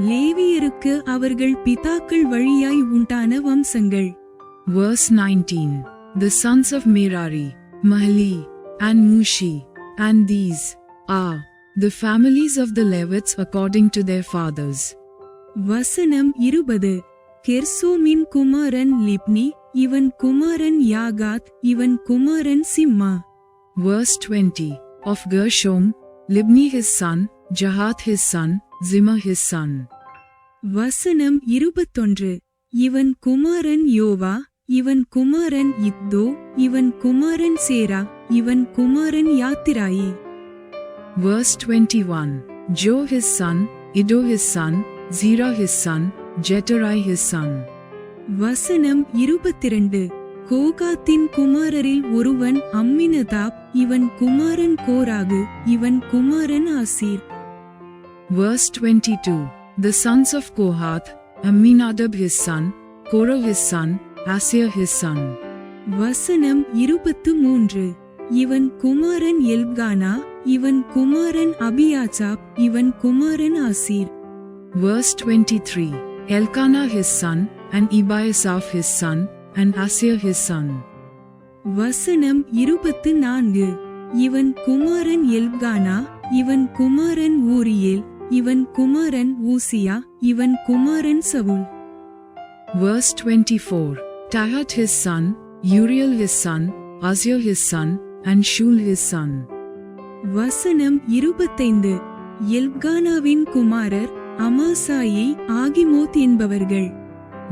லேவியருக்கு அவர்கள் பிதாக்கள் வழியாய் உண்டான வம்சங்கள். Verse 19. The sons of Merari, Mahli, and Mushi, and these are the families of the Levites according to their fathers. வசனம் 20. கெர்சோமின் குமாரன் லிப்னி, இவன் குமாரன் யாகாத், இவன் குமாரன் Simha. Verse 20. Of Gershom, Libni his son, Jahath his son, Zimah his son. வசனம் 21. இவன் குமாரன் யோவா, இவன் குமாரன் இத்தோ, இவன் குமாரன் சேரா, இவன் குமாரன் யாத்திராயி. Verse 21. Jo his son, Iddo his son, Zerah his son, Jeterai his son. வசனம் 22. கோகாத்தின் குமாரரில் ஒருவன் அம்மினதாப், இவன் குமாரன் கோராகு, இவன் குமாரன் ஆசீர். Verse 22. The sons of Kohath, Amminadab his son, Korah his son, Asir his son. வசனம் 23 இவன் குமாரன் எல்கானா, இவன் குமாரன் அபியாசாப், இவன் குமாரன் ஆசீர். Verse 23. Elkanah his son, and Ebiasaph his son, and Asir his son. வசனம் 24 இவன் குமாரன் எல்கானா, இவன் குமாரன் ஊரியேல், இவன் குமாரன் ஊசியா, இவன் குமாரன் Saul. Verse 24. Tahat his son, Uriel his son, Azir his son, and Shul his son. வசனம் 25 எல்கானாவின் குமாரர் அமாசாயி, ஆகிமோத் என்பவர்கள்.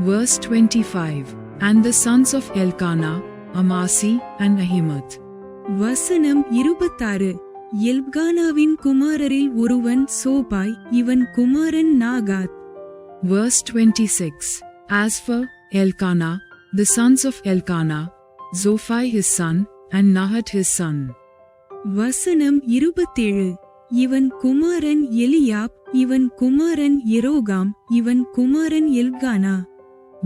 Verse 25. And the sons of Elkanah, Amasi, and Ahimath. வசனம் 26 எல்கானாவின் குமாரரில் ஒருவன் சோபாய், இவன் குமாரன் Nahath. Verse 26. As for Elkanah, the sons of Elkanah, Zophai his son, and Nahat his son. வசனம் 27 இவன் குமாரன் எலியாப், இவன் குமாரன் எரோகாம், இவன் குமாரன் Elkanah.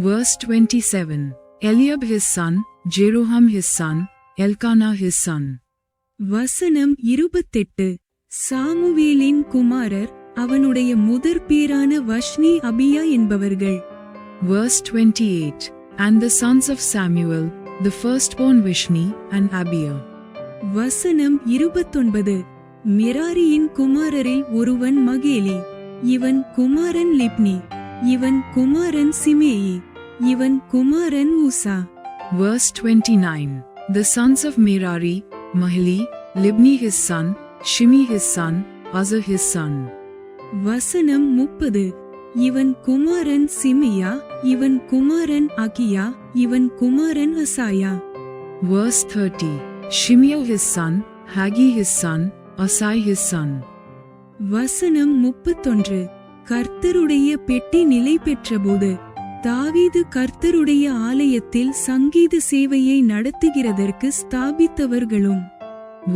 Verse 27. Eliab his son, Jeroham his son, Elkanah his son. வசனம் 28 சாமுவேலின் குமாரர், அவனுடைய முதற் பேரான வஷ்னி, அபியா என்பவர்கள். Verse 28. And the sons of Samuel, the firstborn Vishni, and Abiah. வசனம் 29 மெராரியின் குமாரரில் ஒருவன் மகேலி, இவன் குமாரன் லிப்னி, இவன் குமாரன் சிமேயி, இவன் குமாரன் ஊசா. Verse 29. The sons of Merari, Mahli, Libni his son, Shimi his son, Uzzah his son. வசனம் 30 இவன் குமாரன் சிமியா, இவன் குமாரன் அகியா, இவன் குமாரன் அசாயா. Verse 30. Shimei his son, Hagi his son, Asai his son. வசனம் 31 கர்த்தருடைய பெட்டி நிலை பெற்றபோது தாவீது கர்த்தருடைய ஆலயத்தில் சங்கீத சேவையை நடத்துகிறதற்கு ஸ்தாபித்தவர்களும்.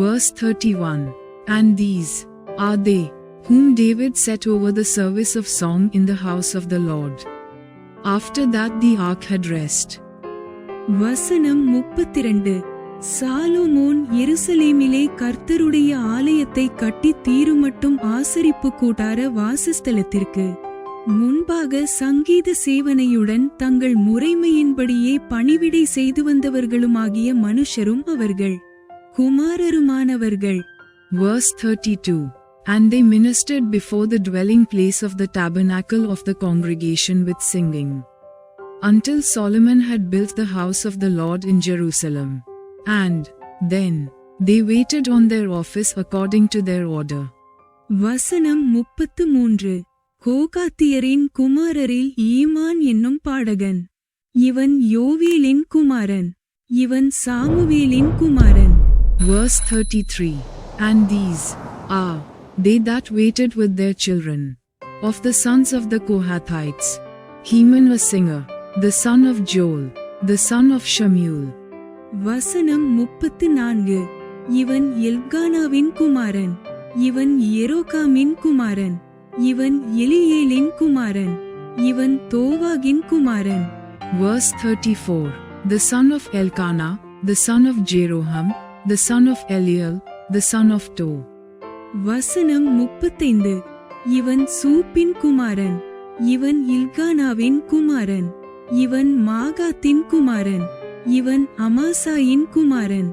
Verse 31. And these are they whom David set over the service of song in the house of the Lord. After that the ark had rest. வசனம் 32 சாலோமோன் எருசலேமிலே கர்த்தருடைய ஆலயத்தை கட்டி தீருமட்டும் ஆசரிப்பு கூடார வாசஸ்தலத்திற்கு முன்பாக சங்கீத சேவனையுடன் தங்கள் முறைமையின்படியே பணிவிடை செய்து வந்தவர்களுமாகிய மனுஷரும் அவர்கள் குமாரருமானவர்கள். Verse 32. And they ministered before the dwelling place of the tabernacle of the congregation with singing, until Solomon had built the house of the Lord in Jerusalem. And then they waited on their office according to their order. வசனம் 33 கோகாத்தியரின் குமாரரில் ஈமான் என்னும் பாடகன், இவன் யோவேலின் குமாரன், இவன் சாமுவேலின் குமாரன். Verse 33. And these are they that waited with their children. Of the sons of the Kohathites, Heman a singer, the son of Joel, the son of Shamuel. வசனம் 34 இவன் எல்கானாவின் குமாரன், இவன் எரோகாமின் குமாரன், இவன் எலியேலின் குமாரன், இவன் தோவாகின் குமாரன். Verse 34. The son of Elkanah, the son of Jeroham, the son of Eliel, the son of To. வசனம் 35 இவன் சூப்பின் குமாரன், இவன் இல்கானாவின் குமாரன், இவன் மாகாத்தின் குமாரன், இவன் அமாசாயின் குமாரன்.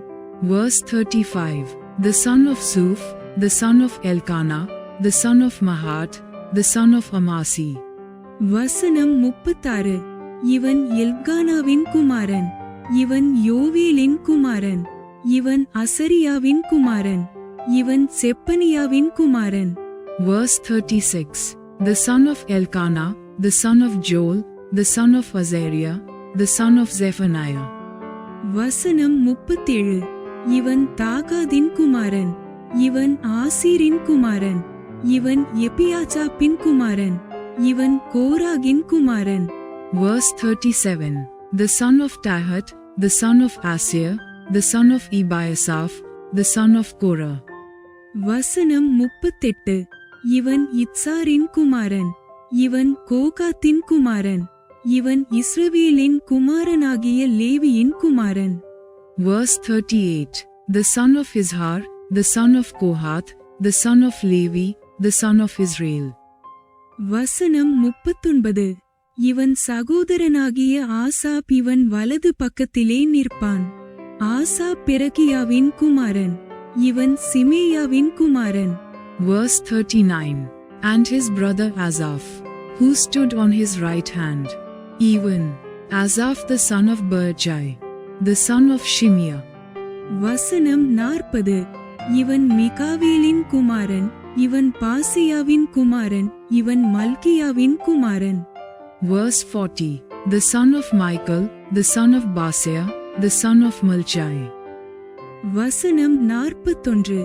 Verse 35. The son of Suf, the son of Elkanah, the son of Mahat, the son of Amasi. வசனம் 36 இவன் எல்கானாவின் குமாரன், இவன் யோவேலின் குமாரன், இவன் அசரியாவின் குமாரன், இவன் செப்பனியாவின் குமாரன். Verse 36. The son of Elkanah, the son of Joel, the son of Azariah, the son of Zephaniah. வசனம் 37 இவன் தாகாதின் குமாரன், இவன் ஆசீரின் குமாரன், இவன் எபியாசாப்பின் குமாரன், இவன் கோராகின் குமாரன். Verse 37. The son of Tahat, the son of Asir, the son of Ebiasaph, the son of Korah. வசனம் 38 இவன் இத்சாரின் குமாரன், இவன் கோகாத்தின் குமாரன். இவன் இஸ்ரவேலின் குமாரனாகிய லேவியின் குமாரன். Verse 38. The son of Izhar, the son of Kohath, the son of Levi, the son of Israel. வசனம் 39. இவன் சகோதரனாகிய ஆசாப். இவன் வலது பக்கத்திலே நிற்பான். ஆசாப் பெரகியாவின் குமாரன். இவன் சிமேயாவின் குமாரன். Verse 39. And his brother Asaph, who stood on his right hand. Even Asaph the son of Berjai, the son of Shimeah. வசனம் 40. இவன் மிகாவேலின் குமாரன். இவன் பாசியாவின் குமாரன். இவன் மல்கியாவின் குமாரன். Verse 40. The son of Michael, the son of Baaseiah, the son of Malchai. வசனம் 41.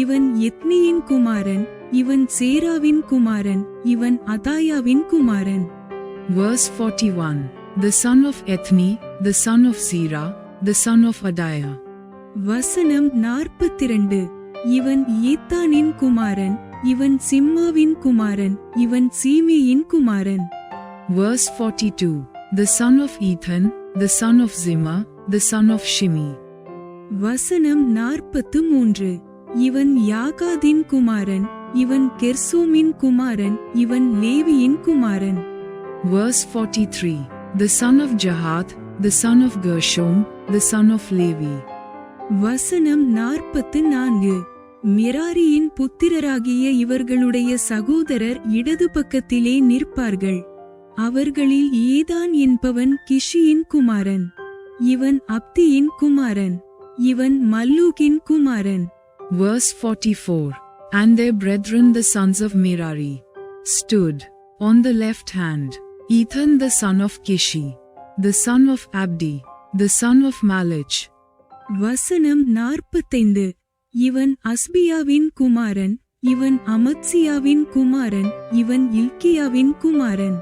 இவன் எத்னியின் குமாரன். இவன் சேராவின் குமாரன். இவன் அதாயாவின் குமாரன். Verse 41. The son of Ethni, the son of Zerah, the son of Adaiah. வசனம் 42. இவன் ஏத்தானின் குமாரன். இவன் சிம்மாவின் குமாரன். இவன் சீமேயின் குமாரன். Verse 42. The son of Ethan, the son of Zimmah, the son of Shimi. வசனம் 43. இவன் யாகாதின் குமாரன். இவன் கெர்சோமின் குமாரன். இவன் லேவியின் குமாரன். Verse 43. The son of Jahath, the son of Gershom, the son of Levi. வசனம் 44. மெராரியின் புத்திரராகிய இவர்களுடைய சகோதரர் இடது பக்கத்திலே நிற்பார்கள். அவர்களில் ஏதான் என்பவன் கிஷியின் குமாரன். இவன் அப்தியின் குமாரன். இவன் மல்லூகின் குமாரன். Verse 44. And their brethren the sons of Merari stood on the left hand. Ethan the son of Kishi, the son of Abdi, the son of Malach. வசனம் 45. இவன் அஸ்பியாவின் குமாரன். இவன் அமத்சியாவின் குமாரன். இவன் இல்கியாவின் குமாரன்.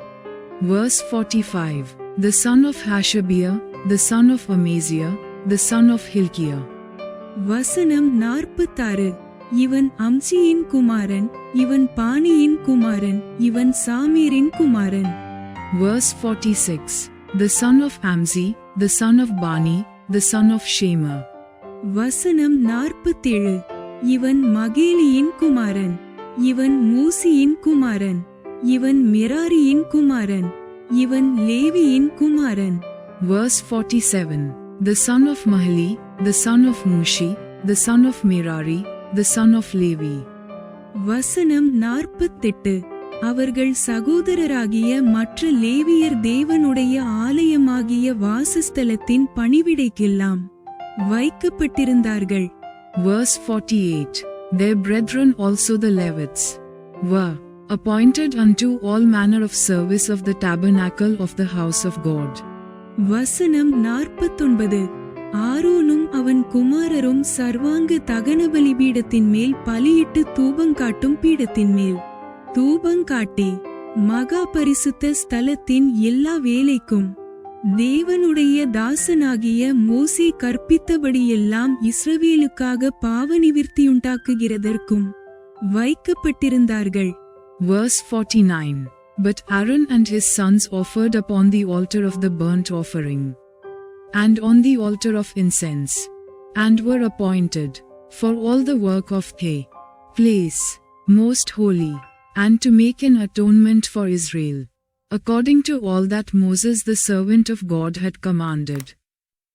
Verse 45. The son of Hashabiah, the son of Amaziah, the son of Hilkiah. வசனம் 46. இவன் அம்சியின் குமாரன். இவன் பானியின் குமாரன். இவன் சாமீரின் குமாரன். Verse 46. The son of Amzi, the son of Bani, the son of Shema. வசனம் 47. இவன் மகேலியின் குமாரன். இவன் மூசியின் குமாரன். இவன் மெராரியின் குமாரன். இவன் லேவியின் குமாரன். Verse 47. The son of Mahli, the son of Mushi, the son of Merari, the son of Levi. வசனம் 48. அவர்கள் சகோதரராகிய மற்ற லேவியர் தேவனுடைய ஆலயமாகிய வாசஸ்தலத்தின் பணிவிடைக்கெல்லாம் வைக்கப்பட்டிருந்தார்கள். Verse 48. Their brethren also the Levites were appointed unto all manner of service of the tabernacle of the house of God. வசனம் 49. ஆரோனும் அவன் குமாரரும் சர்வாங்க தகன பலிபீடத்தின் மேல் பலியிட்டு தூபங்காட்டும் பீடத்தின் மேல் தூபங்காட்டி மகா பரிசுத்த ஸ்தலத்தின் எல்லா வேலைக்கும் தேவனுடைய தாசனாகிய மோசே கற்பித்தபடியெல்லாம் இஸ்ரவேலுக்காக பாவ நிவிர்த்தியுண்டாக்குகிறதற்கும் வைக்கப்பட்டிருந்தார்கள். Verse 49. But Aaron and his sons offered upon the altar of the burnt offering, and on the altar of incense, and were appointed for all the work of the place most holy, and to make an atonement for Israel, according to all that Moses the servant of God had commanded.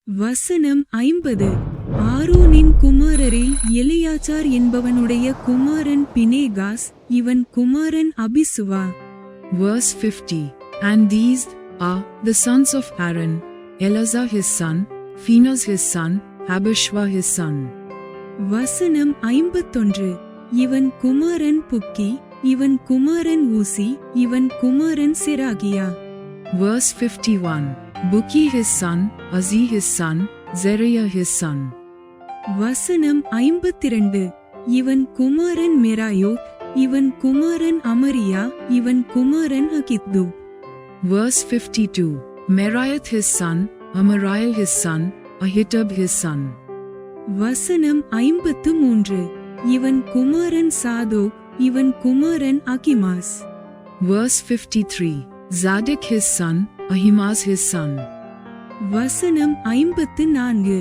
வசனம் 50. ஆரோனின் குமாரரில் எலியாசார் என்பவனுடைய குமாரன் Phinehas. இவன் குமாரன் அபிசுவா. Verse 50. And these are the sons of Aaron, Eleazar his son, Phinehas his son, Abishua his son. வசனம் 51. இவன் குமாரன் புக்கி. இவன் குமாரன் ஊசி. இவன் குமாரன் செராகியா. Verse 51. Buki his son, Azi his son, Zeriah his son. வசனம் 52. இவன் குமாரன் மெராயோத். இவன் குமாரன் அமரியா. இவன் குமாரன் அகித்து. Verse 52. Meraioth his son, Amariah his son, Ahitub his son. வசனம் 53. இவன் குமாரன் சாதோக். இவன் குமாரன் அகிமாஸ். Verse 53. Zadok his son, Ahimaaz his son. வசனம் 54.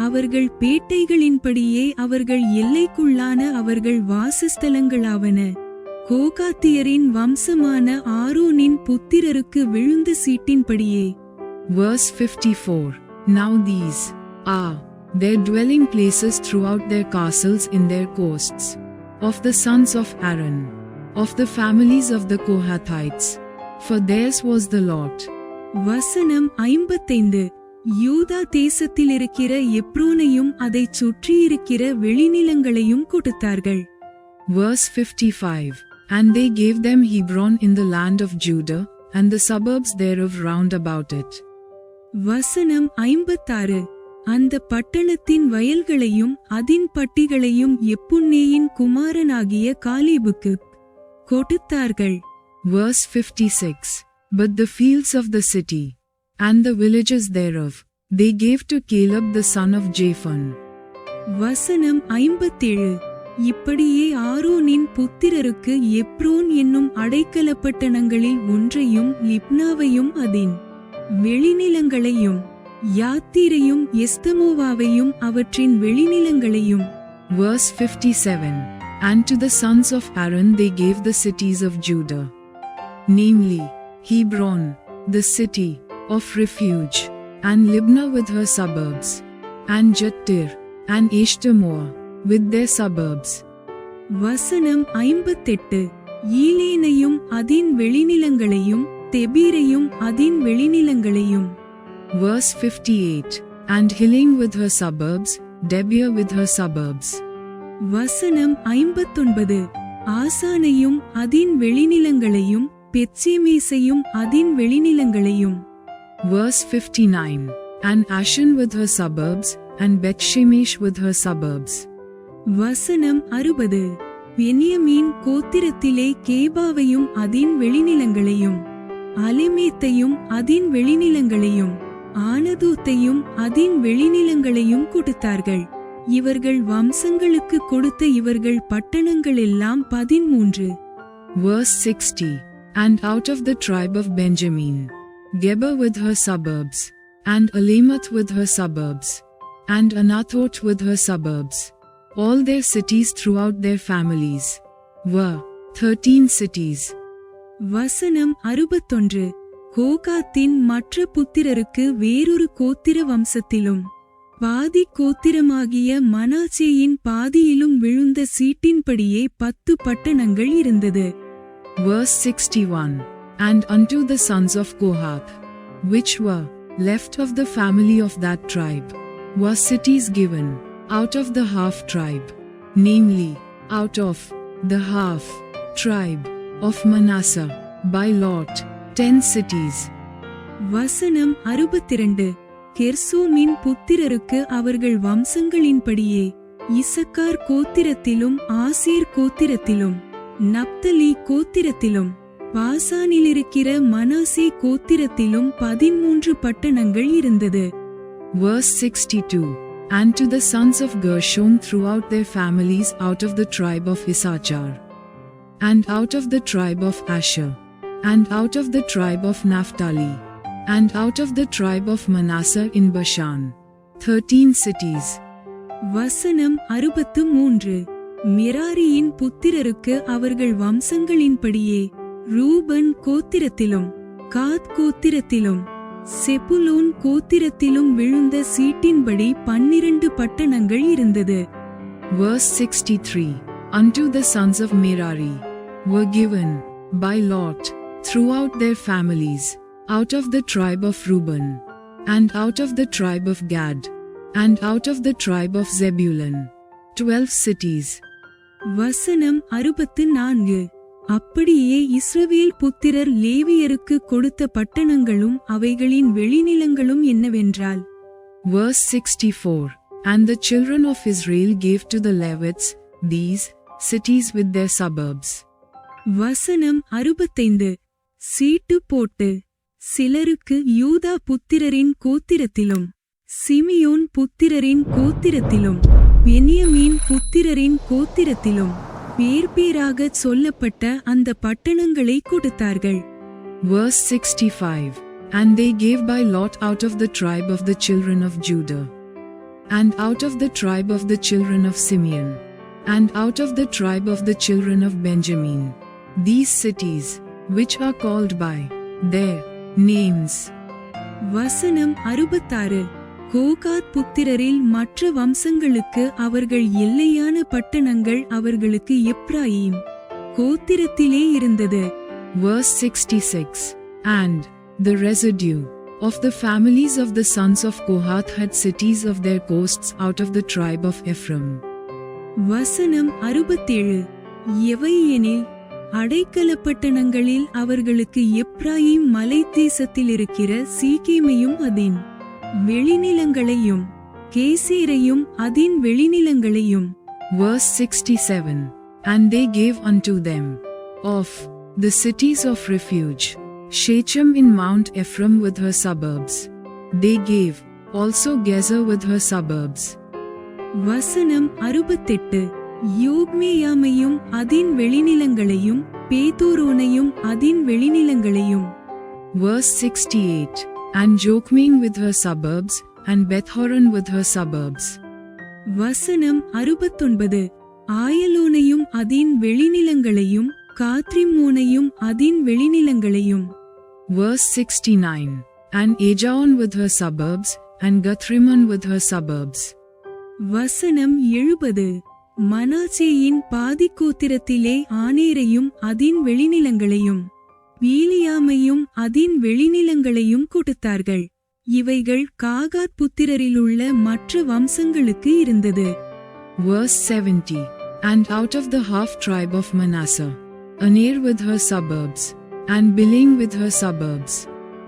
அவர்கள் பேட்டைகளின்படியே அவர்கள் எல்லைக்குள்ளான அவர்கள் வாசஸ்தலங்களாவன. கோகாத்தியரின் வம்சமான ஆரோனின் புத்திரருக்கு விழுந்த சீட்டின்படியே. Verse 54. Now these are their dwelling places throughout their castles in their coasts, of the sons of Aaron, of the families of the Kohathites, for theirs was the lot. வசனம் 55. யூதா தேசத்தில் இருக்கிற எப்ரோனையும் அதைச் சுற்றியிருக்கிற வெளிநிலங்களையும் கொடுத்தார்கள். Verse 55. And they gave them Hebron in the land of Judah, and the suburbs thereof round about it. வசனம் 56. அந்த பட்டணத்தின் வயல்களையும் அதின் பட்டிகளையும் எப்புன்னேயின் குமாரனாகிய காலேபுக்கு கொடுத்தார்கள். Verse 56. But the fields of the city, and the villages thereof, they gave to Caleb the son of Jephunne. வசனம் 57. இப்படியே ஆரோனின் புத்திரருக்கு எப்ரோன் என்னும் அடைக்கலப்பட்டணங்களில் ஒன்றையும் லிப்னாவையும் அதின் வெளிநிலங்களையும் யாத்தீரையும் எஸ்தமோவாவையும் அவற்றின் வெளிநிலங்களையும். Verse 57. And to the sons of Aaron they gave the cities of Judah, namely Hebron, the city of refuge, and Libnah with her suburbs, and Jattir, and Eshtemoa with their suburbs. வசனம் 58. ஈலேனையும் அதின் வெளிநிலங்களையும் தெபீரையும் அதின் வெளிநிலங்களையும். Verse 58. And Hilim with her suburbs, Debir with her suburbs. வசனம் 59. ஆசானையும் அதின் வெளிநிலங்களையும் பெத்சேமேசையும் அதின் வெளிநிலங்களையும். Verse 59. And Ashan with her suburbs, and Bethshemesh with her suburbs. வசனம் 60. பென்யமீன் கோத்திரத்திலே கேபாவையும் அதின் வெளிநிலங்களையும் அலிமேத்தையும் அதின் வெளிநிலங்களையும் ஆனதோத்தையும் அதின் வெளிநிலங்களையும் கொடுத்தார்கள். இவர்கள் வம்சங்களுக்கு கொடுத்த இவர்கள் பட்டணங்கள் எல்லாம் 13. Verse 60. And out of the tribe of Benjamin, Geber with her suburbs, and Alamoth with her suburbs, and Anathoth with her suburbs, all their cities throughout their families, were 13 cities. வசனம் 61. கோகாத்தின் மற்ற புத்திரருக்கு வேறொரு கோத்திர வம்சத்திலும் பாதி கோத்திரமாகிய மனாசேயின் பாதியிலும் விழுந்த சீட்டின்படியே 10 பட்டணங்கள் இருந்தது. Verse 61. And unto the sons of Kohath, which were left of the family of that tribe, were cities given out of the half tribe, namely, out of the half tribe of Manasseh, by lot, 10 cities. வசனம் 62. கெர்சோமின் புத்திரருக்கு அவர்கள் வம்சங்களின்படியே இசக்கார் கோத்திரத்திலும் ஆசேர் கோத்திரத்திலும் நப்தலி கோத்திரத்திலும் பாசானிலிருக்கிற மனாசே கோத்திரத்திலும் 13 பட்டணங்கள் இருந்தது. Verse 62. And to the sons of Gershon throughout their families out of the tribe of Issachar, and out of the tribe of Asher, and out of the tribe of Naphtali, and out of the tribe of Manasseh in Bashan, 13 cities. வசனம் 63. மெராரியின் புத்திரருக்கு அவர்கள் வம்சங்களின்படியே ரூபன் கோத்திரத்திலும் காத் கோத்திரத்திலும் செபுலோன் கோத்திரத்திலும் விழுந்த சீட்டின்படி 12 பட்டணங்கள் இருந்தது. Verse 63. Unto the sons of Merari were given by lot throughout their families, out of the tribe of Reuben, and out of the tribe of Gad, and out of the tribe of Zebulun, 12 cities. வசனம் 64. அப்படியே இஸ்ரவேல் புத்திரர் லேவியருக்கு கொடுத்த பட்டணங்களும் அவைகளின் வெளிநிலங்களும் என்னவென்றால். Verse 64. And the children of Israel gave to the Levites these cities with their suburbs. வசனம் 65. சீட்டு போட்டு சிலருக்கு யூதா புத்திரரின் கோத்திரத்திலும் சிமியோன் புத்திரரின் கோத்திரத்திலும் பென்யமீன் புத்திரரின் கோத்திரத்திலும் பேர் பேராகச் சொல்லப்பட்ட அந்த பட்டணங்களை கொடுத்தார்கள். Verse 65. And they gave by lot out of the tribe of the children of Judah, and out of the tribe of the children of Simeon, and out of the tribe of the children of Benjamin, these cities, which are called by their names. வசனம் 66. கோகாத் புத்திரரில் மற்ற வம்சங்களுக்கு அவர்கள் எல்லையான பட்டணங்கள் அவர்களுக்கு எப்ராயீம் கோத்திரத்திலே இருந்தது. Verse 66. And the residue of the families of the sons of Kohath had cities of their coasts out of the tribe of Ephraim. வசனம் 67. எவை எனில் அடைக்கல பட்டணங்களில் அவர்களுக்கு எப்ராயீம் மலை தேசத்தில் இருக்கிற சீகேமையும் அதின் வெளிநிலங்களையும் கேசேரையும் அதின் வெளிநிலங்களையும். Verse 67. And they gave unto them of the cities of refuge Shechem in Mount Ephraim with her suburbs. They gave also Gezer with her suburbs. வசனம் 68. யோக்மேயாமையும் அதின் வெளிநிலங்களையும் பேதோரோனையும் அதின் வெளிநிலங்களையும். Verse 68. And Jokmeam with her suburbs, and Bethhoron with her suburbs. வசனம் 69. ஆயலோனையும் அதின் வெளிநிலங்களையும் காத்ரிம்மோனையும் அதின் வெளிநிலங்களையும். Verse 69. And Ajaon with her suburbs, and Gathrimmon with her suburbs. வசனம் 70. மனாசேயின் பாதிக்கோத்திரத்திலே ஆனேரையும் அதின் வெளிநிலங்களையும் பீலியாமையும் அதின் வெளிநிலங்களையும் கொடுத்தார்கள். இவைகள் காகாத் புத்திரரிலுள்ள மற்ற வம்சங்களுக்கு இருந்தது. Verse 70. And out of the half tribe of Manasseh, Aner with her suburbs, and Biling with her suburbs,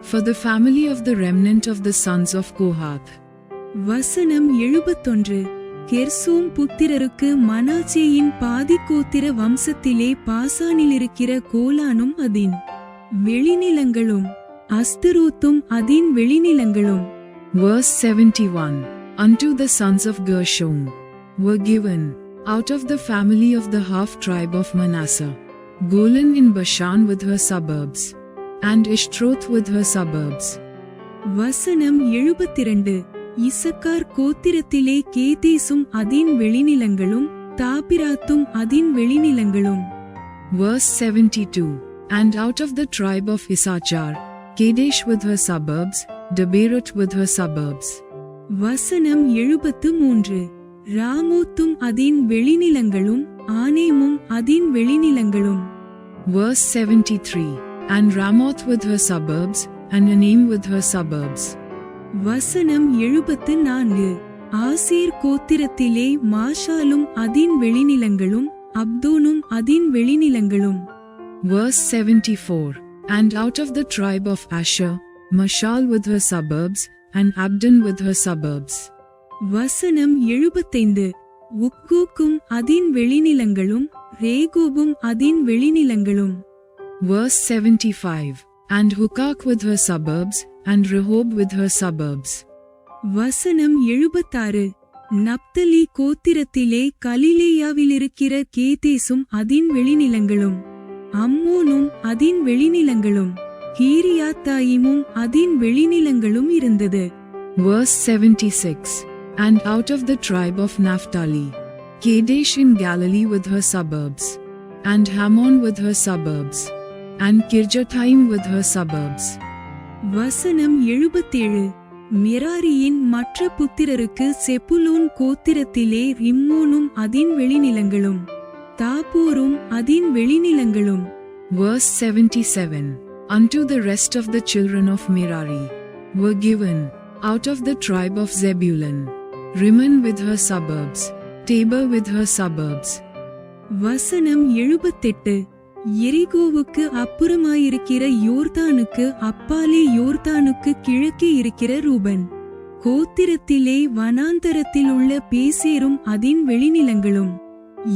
for the family of the remnant of the sons of Kohath. வசனம் 71. கெர்சோம் புத்திரருக்கு மனாசேயின் பாதிக்கோத்திர வம்சத்திலே பாசானிலிருக்கிற கோலானும் அதின் வெளிநிலங்களும் அஸ்தரோத்தும் அதின் வெளிநிலங்களும். Verse 71. Unto the sons of Gershom were given, out of the family of the half tribe of Manasseh, Golan in Bashan with her suburbs, and Ishtroth with her suburbs. வசனம் 72. இசக்கார் கோத்திரத்திலே கேதேசும் அதின் வெளிநிலங்களும் தாபிராத்தும் அதின் வெளிநிலங்களும். Verse 72. And out of the tribe of Issachar, Kadesh with her suburbs, Daberot with her suburbs. வசனம் 73. ராமோத்தும் அதின் வெளிநிலங்களும் ஆனேமும் அதின் வெளிநிலங்களும். Verse 73. And Ramoth with her suburbs, and Anem with her suburbs. வசனம் 74. ஆசேர் கோத்திரத்திலே மாஷாலும் அதின் வெளிநிலங்களும் அப்தோனும் அதின் வெளிநிலங்களும். Verse 74. And out of the tribe of Asher, Mashal with her suburbs, and Abdon with her suburbs. வசனம் 75. உக்கூக்கும் அதின் வெளிநிலங்களும் ரேகோபும் அதின் வெளிநிலங்களும். Verse 75. And Hukak with her suburbs, and Rehob with her suburbs. வசனம் 76. நப்தலி கோத்திரத்திலே கலிலேயாவிலிருக்கிற கேதேசும் அதின் வெளிநிலங்களும் அம்மோனும் அதின் வெளிநிலங்களும் கீரியாத்தாயிமும் அதின் வெளிநிலங்களும் இருந்தது. Verse 76. And out of the tribe of Naphtali, Kadesh in Galilee with her suburbs, and Hammon with her suburbs, and Kirjathaim with her suburbs. வசனம் 77. மிராரியின் மற்ற புத்திரருக்கு செப்புலோன் கோத்திரத்திலே ரிம்மோனும் அதின் வெளிநிலங்களும் தாபோரும் அதின் வெளிநிலங்களும். Verse 77. Unto the rest of the children of Merari were given, out of the tribe of Zebulun, Rimmon with her suburbs, Tabor with her suburbs. வசனம் 78. எரிகோவுக்கு அப்புறமாயிருக்கிற யோர்தானுக்கு அப்பாலே யோர்தானுக்கு கிழக்கே இருக்கிற ரூபன் கோத்திரத்திலே வனாந்தரத்தில் உள்ள பேசேரும் அதின் வெளிநிலங்களும்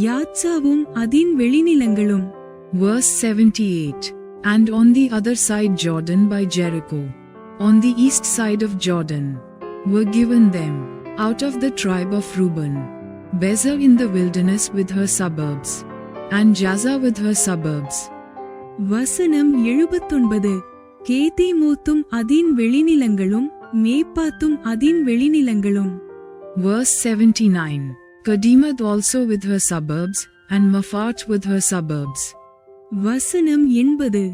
யாத்சாவும் அதின் வெளிநிலங்களும். Verse 78. And on the other side Jordan by Jericho, on the east side of Jordan, were given them, out of the tribe of Reuben, Bezer in the wilderness with her suburbs, and Jaza with her suburbs. வசனம் 79. கேதேமோத்தும் அதின் வெளிநிலங்களும் மேப்பாத்தும் அதின் வெளிநிலங்களும். Verse 79. Kedemath also with her suburbs, and Mephaath with her suburbs. வசனம் 80.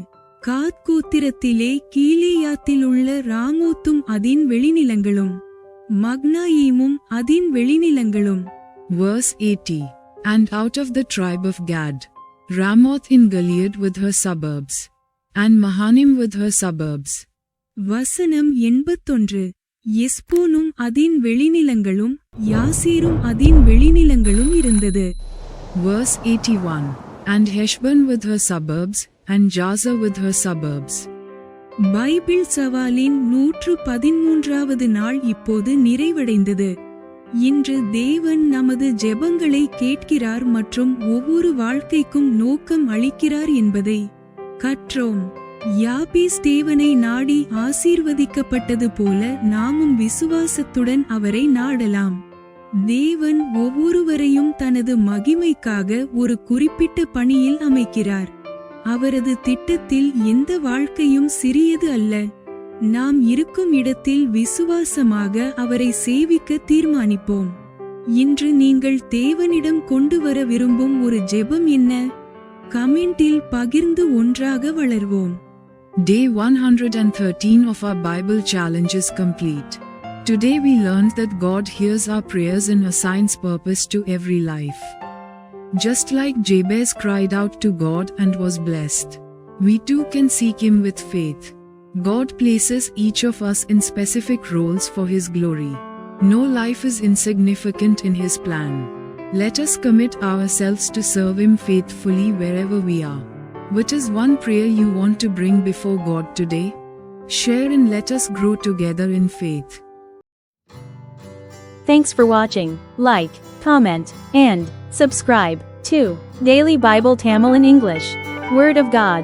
காத் கோத்திரத்திலே கீலேயாத்திலுள்ள ராமோத்தும் அதின் வெளிநிலங்களும் மக்னாயீமும் அதின் வெளிநிலங்களும். Verse 80. And out of the tribe of Gad, Ramoth in Gilead with her suburbs, and Mahanim with her suburbs. வசனம் 81. எஸ்போனும் அதின் வெளிநிலங்களும் யாசீரும் அதின் வெளிநிலங்களும் இருந்தது. Verse 81. And Heshbon with her suburbs, and Jaza with her suburbs. Bible சவாலின் 113வது நாள் இப்போது நிறைவடைந்தது. இன்று தேவன் நமது ஜெபங்களை கேட்கிறார் மற்றும் ஒவ்வொரு வாழ்க்கைக்கும் நோக்கம் அளிக்கிறார் என்பதை கற்றோம். யாபேஸ் தேவனை நாடி ஆசீர்வதிக்கப்பட்டது போல நாமும் விசுவாசத்துடன் அவரை நாடலாம். தேவன் ஒவ்வொருவரையும் தனது மகிமைக்காக ஒரு குறிப்பிட்ட பணியில் அமைக்கிறார். அவரது திட்டத்தில் எந்த வாழ்க்கையும் சிறியது அல்ல. நாம் இருக்கும் இடத்தில் விசுவாசமாக அவரை சேவிக்க தீர்மானிப்போம். இன்று நீங்கள் தேவனிடம் கொண்டு வர விரும்பும் ஒரு ஜெபம் என்ன? கமெண்டில் பகிர்ந்து ஒன்றாக வளர்வோம். Day 113 of our Bible challenge is complete. Today we learned that God hears our prayers and assigns purpose to every life. Just like Jabez cried out to God and was blessed, we too can seek Him with faith. God places each of us in specific roles for His glory. No life is insignificant in His plan. Let us commit ourselves to serve Him faithfully wherever we are. Which is one prayer you want to bring before God today? Share and let us grow together in faith. Thanks for watching. Like, comment, and subscribe to Daily Bible Tamil in English. Word of God.